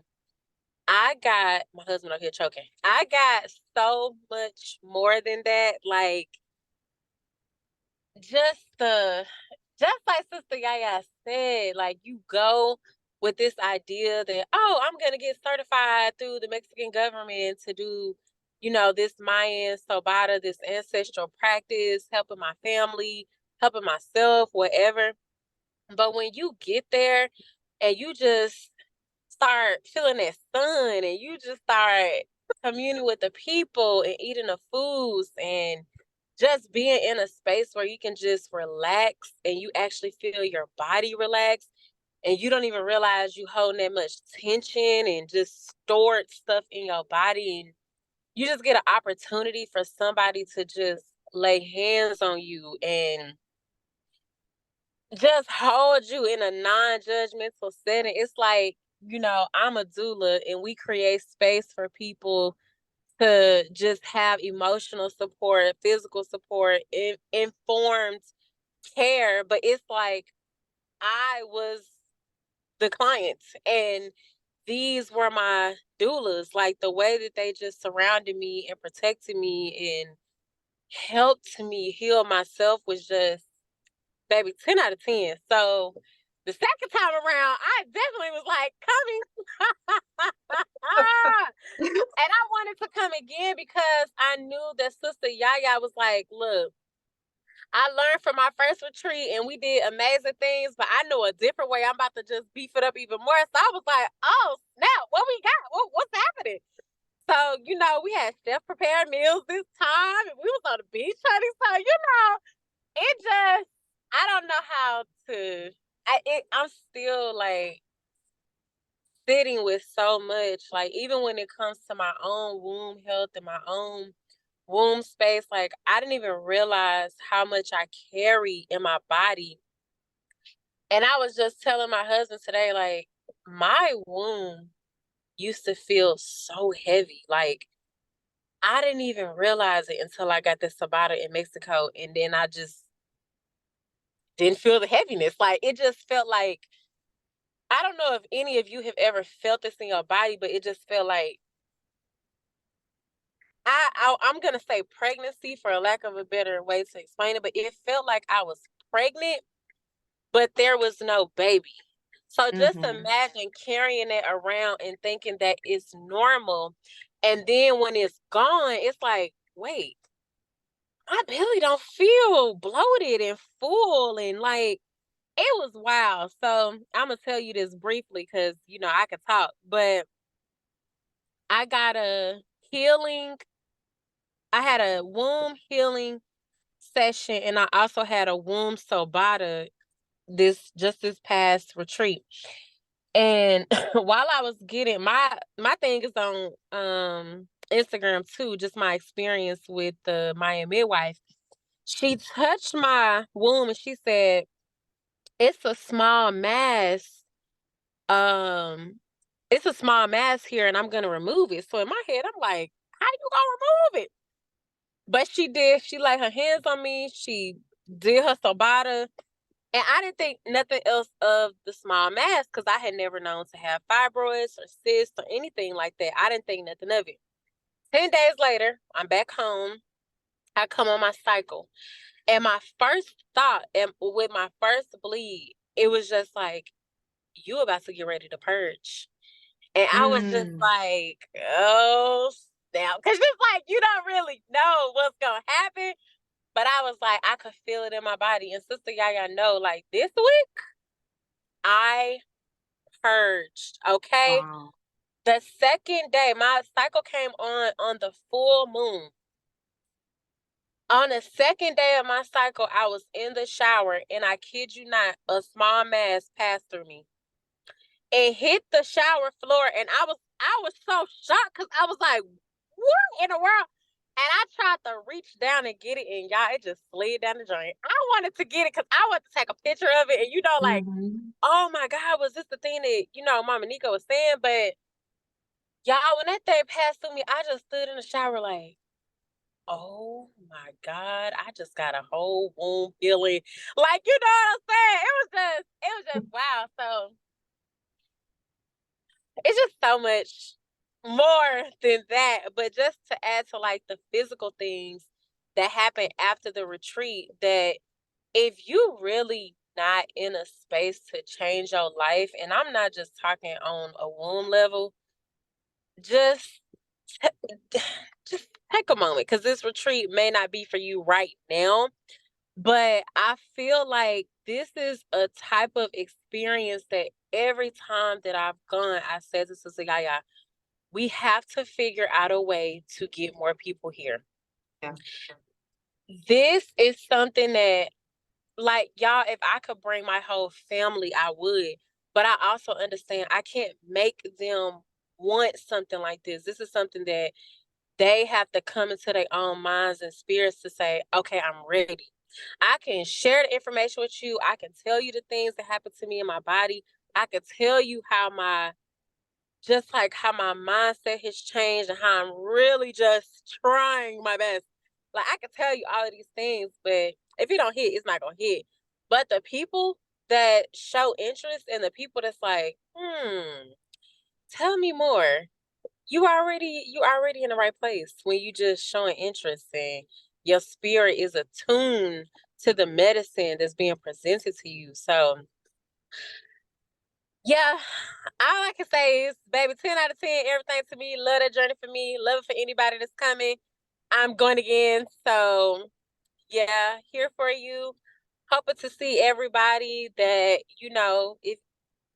Speaker 8: I got my husband out here choking. I got so much more than that. Like just like Sister Yaya said, like you go with this idea that, oh, I'm gonna get certified through the Mexican government to do, this Mayan Sobata, this ancestral practice, helping my family, helping myself, whatever. But when you get there and you just start feeling that sun and you just start communing with the people and eating the foods and just being in a space where you can just relax and you actually feel your body relax and you don't even realize you holding that much tension and just stored stuff in your body, and you just get an opportunity for somebody to just lay hands on you and just hold you in a non-judgmental setting. It's like, I'm a doula and we create space for people to just have emotional support, physical support, informed care. But it's like I was the client and these were my doulas. Like the way that they just surrounded me and protected me and helped me heal myself was just, baby, 10 out of 10. So the second time around, I definitely was like, coming. And I wanted to come again because I knew that Sister Yaya was like, look, I learned from my first retreat and we did amazing things, but I know a different way. I'm about to just beef it up even more. So I was like, oh, snap, what we got? What's happening? So, we had chef prepared meals this time and we was on the beach, honey. So, it just, I don't know how to, I'm still like sitting with so much, like even when it comes to my own womb health and my own womb space, like I didn't even realize how much I carry in my body. And I was just telling my husband today, like my womb used to feel so heavy. Like I didn't even realize it until I got this Sabata in Mexico. And then I just didn't feel the heaviness. Like it just felt like, I don't know if any of you have ever felt this in your body, but it just felt like I'm gonna say pregnancy for a lack of a better way to explain it, but it felt like I was pregnant, but there was no baby. So just imagine carrying it around and thinking that it's normal, and then when it's gone, it's like, wait, my belly don't feel bloated and full, and like it was wild. So I'm gonna tell you this briefly because I could talk, but I got a healing. I had a womb healing session, and I also had a womb Sobata this past retreat. And while I was getting my thing is on Instagram too, just my experience with the Mayan midwife. She touched my womb and she said, "It's a small mass. Um, it's a small mass here, and I'm gonna remove it." So in my head, I'm like, "How you gonna remove it?" But she did. She laid her hands on me. She did her Sobata. And I didn't think nothing else of the small mass because I had never known to have fibroids or cysts or anything like that. I didn't think nothing of it. 10 days later, I'm back home. I come on my cycle. And my first thought, and with my first bleed, it was just like, you about to get ready to purge. And I was just like, oh, snap. Because it's like, you don't really know what's going to happen. But I was like, I could feel it in my body. And Sister Yaya know, like, this week, I purged, okay?
Speaker 2: Wow.
Speaker 8: The second day, my cycle came on the full moon. On the second day of my cycle, I was in the shower, and I kid you not, a small mass passed through me and hit the shower floor. And I was so shocked because I was like, what in the world? And I tried to reach down and get it, and y'all, it just slid down the joint. I wanted to get it because I wanted to take a picture of it, and like, oh my God, was this the thing that, Mama Nico was saying? But y'all, when that thing passed through me, I just stood in the shower like, oh my God, I just got a whole womb healing. Like, you know what I'm saying? It was just wow. So it's just so much more than that. But just to add to like the physical things that happen after the retreat, that if you really not in a space to change your life, and I'm not just talking on a womb level, just just take a moment, because this retreat may not be for you right now, but I feel like this is a type of experience that every time that I've gone, I said to Sister Yaya, we have to figure out a way to get more people here.
Speaker 2: Yeah.
Speaker 8: This is something that, like, y'all, if I could bring my whole family, I would. But I also understand I can't make them want something like this. This is something that they have to come into their own minds and spirits to say, okay, I'm ready. I can share the information with you. I can tell you the things that happen to me in my body. I can tell you how my mindset has changed and how I'm really just trying my best. Like, I can tell you all of these things, but if it don't hit, it's not gonna hit. But the people that show interest and the people that's like, tell me more. You already in the right place when you just showing interest and your spirit is attuned to the medicine that's being presented to you. So yeah, all I can say is, baby, 10 out of 10, everything to me. Love that journey for me. Love it for anybody that's coming. I'm going again. So yeah, here for you. Hoping to see everybody that, if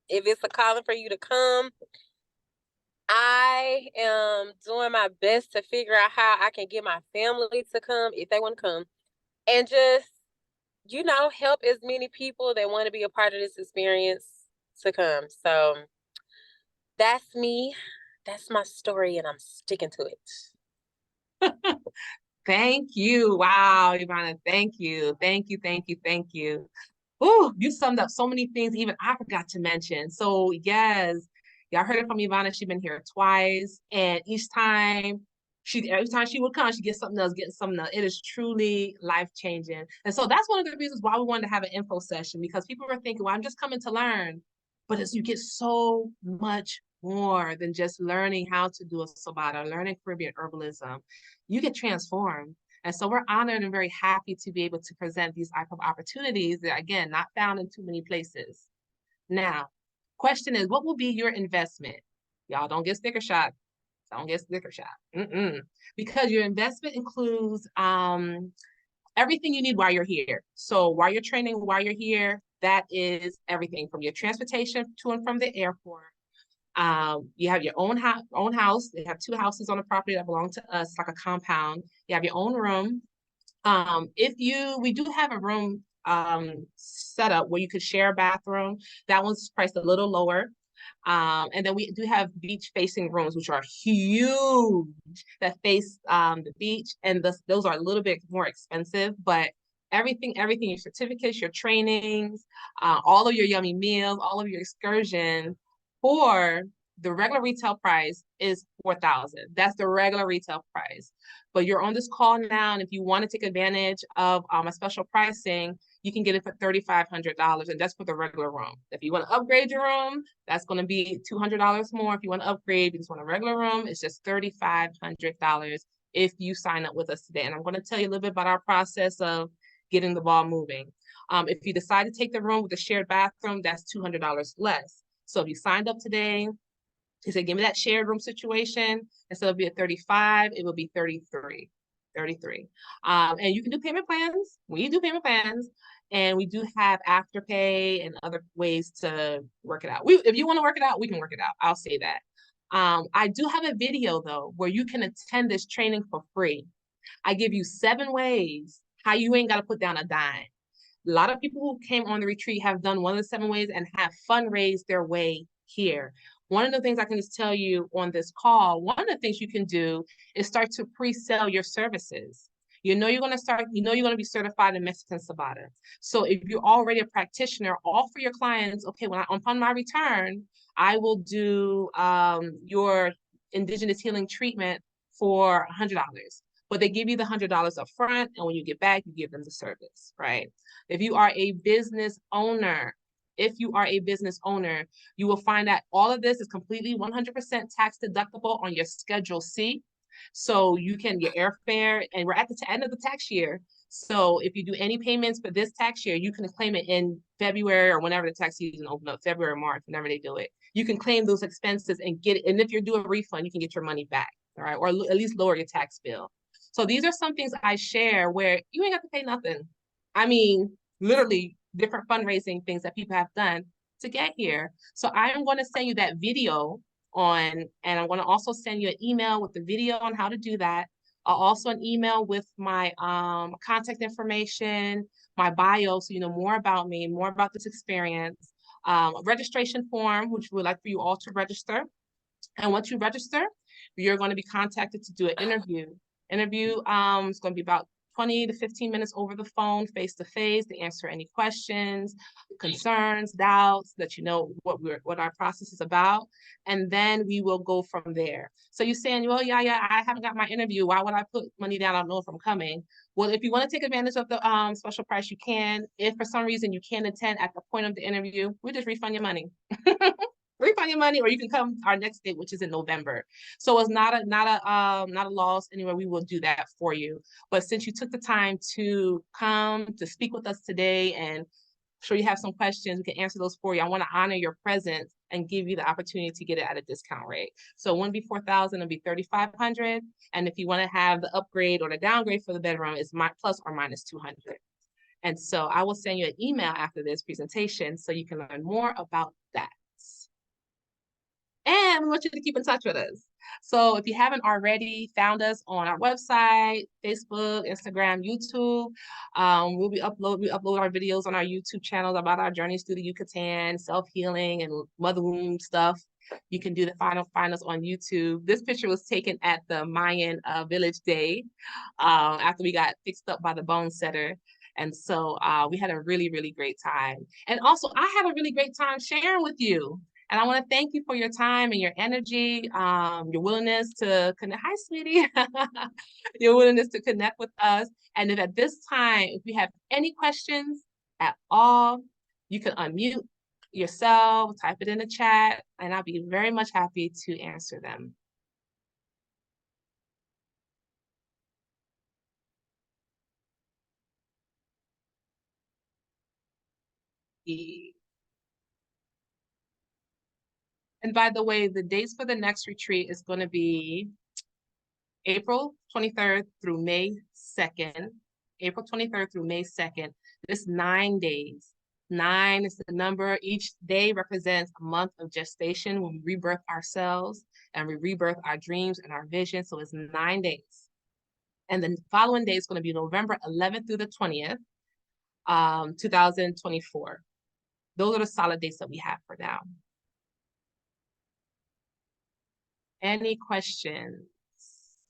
Speaker 8: it's a calling for you to come. I am doing my best to figure out how I can get my family to come if they want to come, and just, help as many people that want to be a part of this experience to come. So that's me. That's my story, and I'm sticking to it.
Speaker 2: Thank you. Wow, Ivana, thank you. Thank you, thank you, thank you. Oh, you summed up so many things even I forgot to mention. So yes, y'all heard it from Ivana. She's been here twice, and every time she would come, she gets something else, getting something else. It is truly life-changing. And so that's one of the reasons why we wanted to have an info session, because people were thinking, well, I'm just coming to learn. But you get so much more than just learning how to do a Sobata, learning Caribbean herbalism. You get transformed. And so we're honored and very happy to be able to present these type of opportunities that, again, not found in too many places. Now, question is, what will be your investment? Y'all don't get sticker shock. Don't get sticker shock. Because your investment includes everything you need while you're here. So while you're training, while you're here, that is everything from your transportation to and from the airport. You have your own house. They have 2 houses on the property that belong to us, like a compound. You have your own room. We do have a room set up where you could share a bathroom. That one's priced a little lower. And then we do have beach facing rooms, which are huge, that face the beach. And those are a little bit more expensive, but everything, your certificates, your trainings, all of your yummy meals, all of your excursions for the regular retail price is $4,000. That's the regular retail price. But you're on this call now, and if you want to take advantage of a special pricing, you can get it for $3,500, and that's for the regular room. If you want to upgrade your room, that's going to be $200 more. If you want to upgrade, you just want a regular room, it's just $3,500 if you sign up with us today. And I'm going to tell you a little bit about our process of getting the ball moving. If you decide to take the room with a shared bathroom, that's $200 less. So if you signed up today, you say, give me that shared room situation, instead of being 35, it will be 33. And you can do payment plans. We do payment plans, and we do have Afterpay and other ways to work it out. If you want to work it out, we can work it out. I'll say that. I do have a video though, where you can attend this training for free. I give you 7 ways how you ain't got to put down a dime. A lot of people who came on the retreat have done one of the 7 ways and have fundraised their way here. One of the things I can just tell you on this call, one of the things you can do is start to pre-sell your services. You know you're going to be certified in Mexican Sabata. So if you're already a practitioner, offer your clients, okay, upon my return, I will do your Indigenous healing treatment for $100. But they give you the $100 up front, and when you get back, you give them the service, right? If you are a business owner, you will find that all of this is completely 100% tax deductible on your Schedule C. So you can get airfare, and we're at the end of the tax year. So if you do any payments for this tax year, you can claim it in February or whenever the tax season opens up, February or March, whenever they do it. You can claim those expenses and get it. And if you're doing a refund, you can get your money back, all right? Or at least lower your tax bill. So these are some things I share where you ain't got to pay nothing. I mean, literally different fundraising things that people have done to get here. So I'm going to send you that video and I'm going to also send you an email with the video on how to do that. Also an email with my contact information, my bio, so you know more about me, more about this experience, a registration form, which we would like for you all to register. And once you register, you're going to be contacted to do an interview. Is going to be about 20 to 15 minutes over the phone, face-to-face, to answer any questions, concerns, doubts, that you know what our process is about. And then we will go from there. So you're saying, well, yeah, I haven't got my interview. Why would I put money down? I don't know if I'm coming. Well, if you want to take advantage of the special price, you can. If for some reason you can't attend at the point of the interview, we'll just refund your money. Refund your money, or you can come our next date, which is in November. So it's not a loss anywhere. We will do that for you. But since you took the time to come to speak with us today, and I'm sure you have some questions, we can answer those for you. I want to honor your presence and give you the opportunity to get it at a discount rate. So it wouldn't be $4,000, it'll be $3,500. And if you want to have the upgrade or the downgrade for the bedroom, it's plus or minus $200. And so I will send you an email after this presentation so you can learn more about that. And we want you to keep in touch with us. So if you haven't already found us on our website, Facebook, Instagram, YouTube, we upload our videos on our YouTube channel about our journeys through the Yucatan, self-healing and mother womb stuff. You can find us on YouTube. This picture was taken at the Mayan Village Day after we got fixed up by the bone setter. And so we had a really, really great time. And also, I had a really great time sharing with you. And I want to thank you for your time and your energy, your willingness to connect. Hi, sweetie. Your willingness to connect with us. And if at this time, if you have any questions at all, you can unmute yourself, type it in the chat, and I'll be very much happy to answer them. And by the way, the dates for the next retreat is going to be April 23rd through May 2nd. April 23rd through May 2nd. This 9 days. 9 is the number. Each day represents a month of gestation when we rebirth ourselves and we rebirth our dreams and our vision. So it's 9 days. And the following day is going to be November 11th through the 20th, 2024. Those are the solid dates that we have for now. Any questions?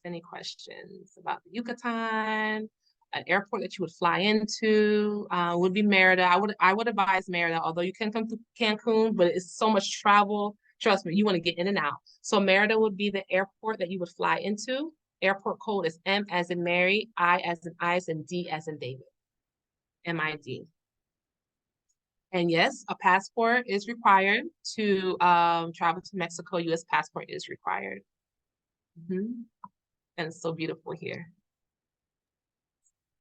Speaker 2: Any questions about the Yucatan, an airport that you would fly into? Would be Merida. I would advise Merida, although you can come to Cancun, but it's so much travel Trust me, you want to get in and out. So Merida would be the airport that you would fly into. Airport code is M as in Mary, I as in Ives, and D as in David. MID. And yes, a passport is required to travel to Mexico. U.S. passport is required. And it's so beautiful here.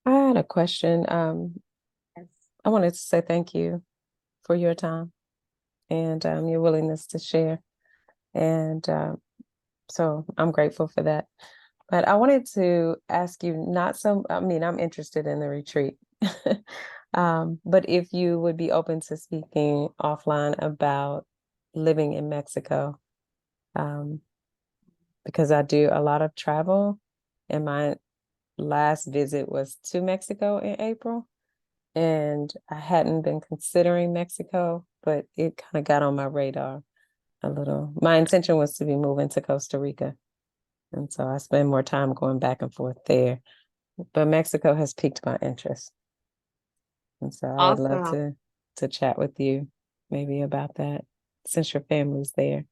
Speaker 1: I had a question.
Speaker 2: Yes.
Speaker 1: I wanted to say thank you for your time and your willingness to share. And so I'm grateful for that. But I wanted to ask you, I'm interested in the retreat. But if you would be open to speaking offline about living in Mexico, because I do a lot of travel, and my last visit was to Mexico in April, and I hadn't been considering Mexico, but it kind of got on my radar a little. My intention was to be moving to Costa Rica, and so I spend more time going back and forth there. But Mexico has piqued my interest. And so I would love to chat with you maybe about that since your family's there.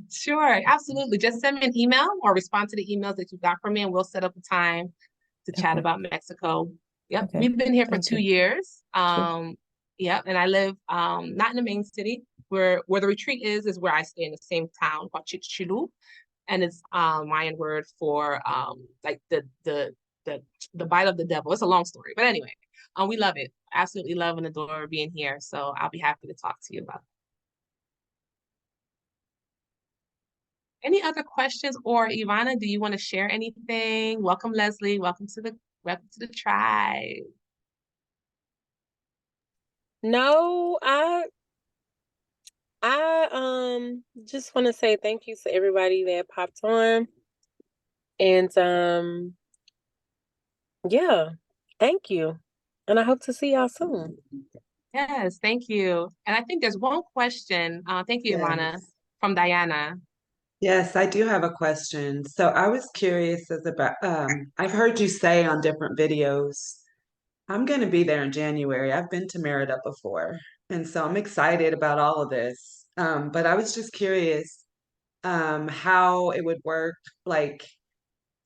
Speaker 2: Sure. Absolutely. Just send me an email or respond to the emails that you got from me, and we'll set up a time to chat about Mexico. Yep.
Speaker 1: Okay.
Speaker 2: We've been here for 2 years.
Speaker 1: Sure.
Speaker 2: Yep. And I live not in the main city. Where the retreat is where I stay, in the same town called Chichilu. And it's Mayan word for like the bite of the devil. It's a long story. But anyway, we love it. Absolutely love and adore being here. So I'll be happy to talk to you about it. Any other questions? Or Ivana, do you want to share anything? Welcome, Leslie. Welcome to the tribe.
Speaker 8: No, I just want to say thank you to everybody that popped on. And yeah, thank you. And I hope to see y'all soon.
Speaker 2: Yes, thank you. And I think there's one question. Thank you, Ivana,
Speaker 4: Yes.
Speaker 2: from Diana.
Speaker 4: Yes, I do have a question. So I was curious I've heard you say on different videos, I'm going to be there in January. I've been to Merida before, and so I'm excited about all of this. But I was just curious how it would work. Like,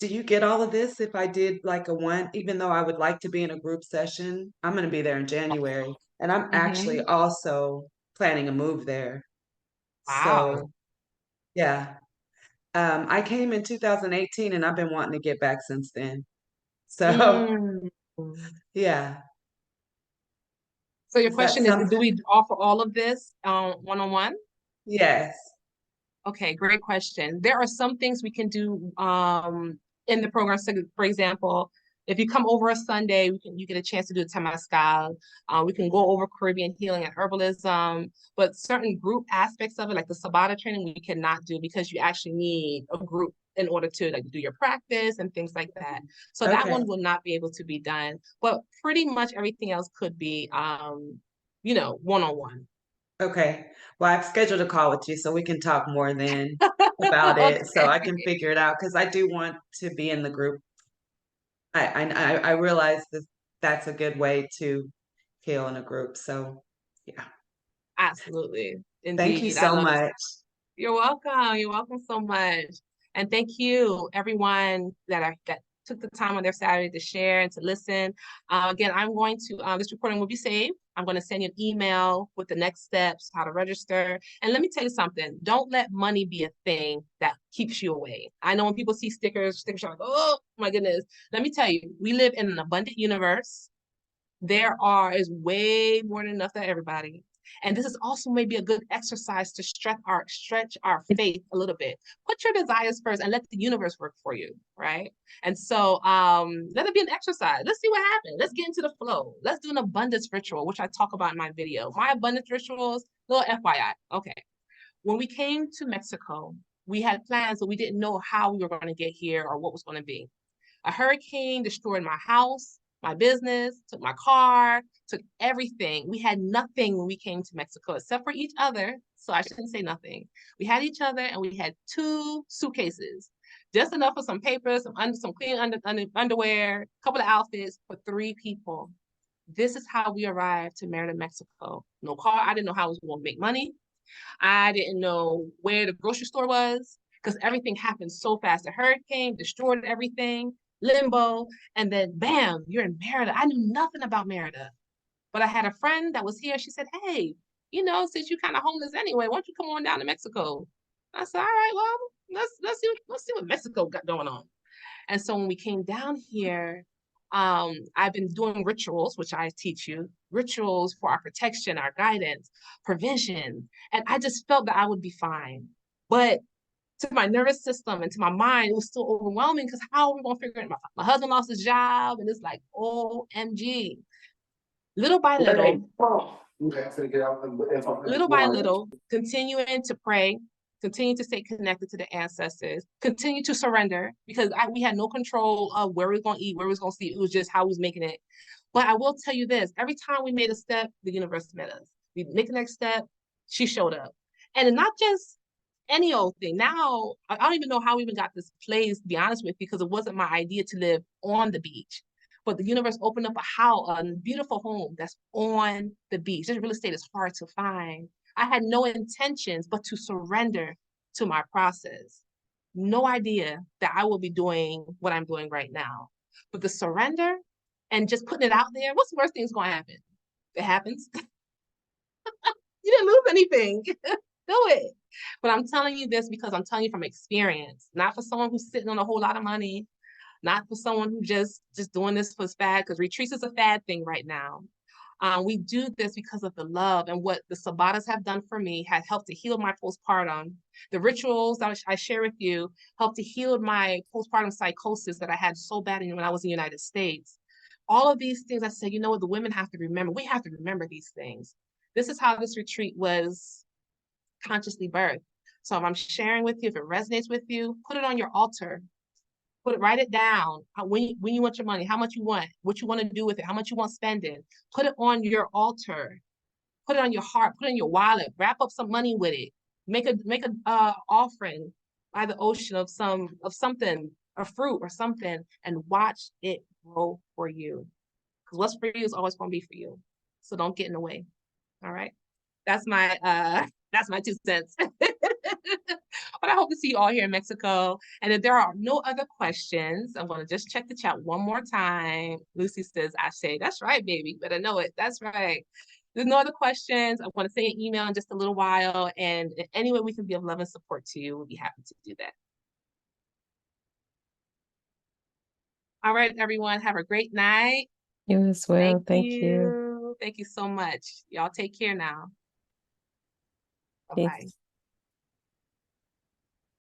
Speaker 4: do you get all of this if I did like even though I would like to be in a group session? I'm going to be there in January, and I'm actually also planning a move there. So,
Speaker 2: Wow.
Speaker 4: yeah. I came in 2018 and I've been wanting to get back since then. So, yeah.
Speaker 2: So your
Speaker 4: Is that
Speaker 2: question is, do
Speaker 4: something?
Speaker 2: we offer all of this one-on-one?
Speaker 4: Yes.
Speaker 2: Okay, great question. There are some things we can do in the program. So, for example, if you come over a Sunday, you get a chance to do a temazcal. We can go over Caribbean healing and herbalism, but certain group aspects of it, like the Sabata training, we cannot do because you actually need a group in order to like do your practice and things like that. So that
Speaker 4: Okay.
Speaker 2: one will not be able to be done, but pretty much everything else could be, one-on-one.
Speaker 4: Okay. Well, I've scheduled a call with you so we can talk more then about it so I can
Speaker 2: Okay.
Speaker 4: figure it out because I do want to be in the group. I realize that that's a good way to heal in a group. So, yeah.
Speaker 2: Absolutely.
Speaker 4: Thank you
Speaker 2: Indeed. I
Speaker 4: so
Speaker 2: love it.
Speaker 4: much.
Speaker 2: You're welcome. You're welcome so much. And thank you, everyone that took the time on their Saturday to share and to listen. Again, I'm going to, this recording will be saved. I'm going to send you an email with the next steps, how to register. And let me tell you something. Don't let money be a thing that keeps you away. I know when people see stickers are like, oh my goodness. Let me tell you, we live in an abundant universe. There is way more than enough for everybody. And this is also maybe a good exercise to stretch our faith a little bit. Put your desires first and let the universe work for you, right? And so let it be an exercise. Let's see what happens. Let's get into the flow. Let's do an abundance ritual, which I talk about in my video. My abundance rituals, little FYI. Okay. When we came to Mexico, we had plans, but we didn't know how we were going to get here or what was going to be. A hurricane destroyed my house, my business, took my car, took everything. We had nothing when we came to Mexico except for each other. So I shouldn't say nothing. We had each other and we had 2 suitcases, just enough for some papers, some clean underwear, a couple of outfits for 3 people. This is how we arrived to Merida, Mexico. No car. I didn't know how I was going to make money. I didn't know where the grocery store was because everything happened so fast. The hurricane destroyed everything, limbo, and then bam, you're in Merida. I knew nothing about Merida, but I had a friend that was here. She said, hey, you know, since you're kind of homeless anyway, why don't you come on down to Mexico? I said, all right, well, let's see what Mexico got going on. And so when we came down here, I've been doing rituals, which I teach you, rituals for our protection, our guidance, prevention. And I just felt that I would be fine. But to my nervous system and to my mind, it was still overwhelming because how are we going to figure it out? My husband lost his job and it's like, OMG. Little by little, continuing to pray, continue to stay connected to the ancestors, continue to surrender because we had no control of where we were going to eat, where we was going to sleep. It was just how we was making it. But I will tell you this, every time we made a step, the universe met us. We make the next step, she showed up. And not just any old thing. Now, I don't even know how we even got this place, to be honest with you, because it wasn't my idea to live on the beach. But the universe opened up a beautiful home that's on the beach. This real estate is hard to find. I had no intentions but to surrender to my process. No idea that I will be doing what I'm doing right now. But the surrender and just putting it out there, what's the worst thing that's going to happen? It happens. You didn't lose anything. Do it. But I'm telling you this because I'm telling you from experience, not for someone who's sitting on a whole lot of money, not for someone who just doing this for fad, because retreats is a fad thing right now. We do this because of the love and what the Sabatas have done for me has helped to heal my postpartum. The rituals that I share with you helped to heal my postpartum psychosis that I had so bad when I was in the United States. All of these things I said, you know what, the women have to remember. We have to remember these things. This is how this retreat was consciously birthed. So if I'm sharing with you, if it resonates with you, put it on your altar. Write it down. When you want your money, how much you want, what you want to do with it, how much you want spending. Put it on your altar. Put it on your heart. Put it in your wallet. Wrap up some money with it. Make a offering by the ocean of something, a fruit or something, and watch it grow for you. Because what's for you is always going to be for you. So don't get in the way. All right. That's my 2 cents. But I hope to see you all here in Mexico. And if there are no other questions, I'm going to just check the chat one more time. Lucy says, Ashe, that's right, baby. Better know it. That's right. There's no other questions. I'm going to send an email in just a little while. And if any way we can be of love and support to you, we'll be happy to do that. All right, everyone. Have a great night.
Speaker 1: You as well. Thank you.
Speaker 2: Thank you so much. Y'all take care now.
Speaker 1: Peace.
Speaker 2: Bye-bye.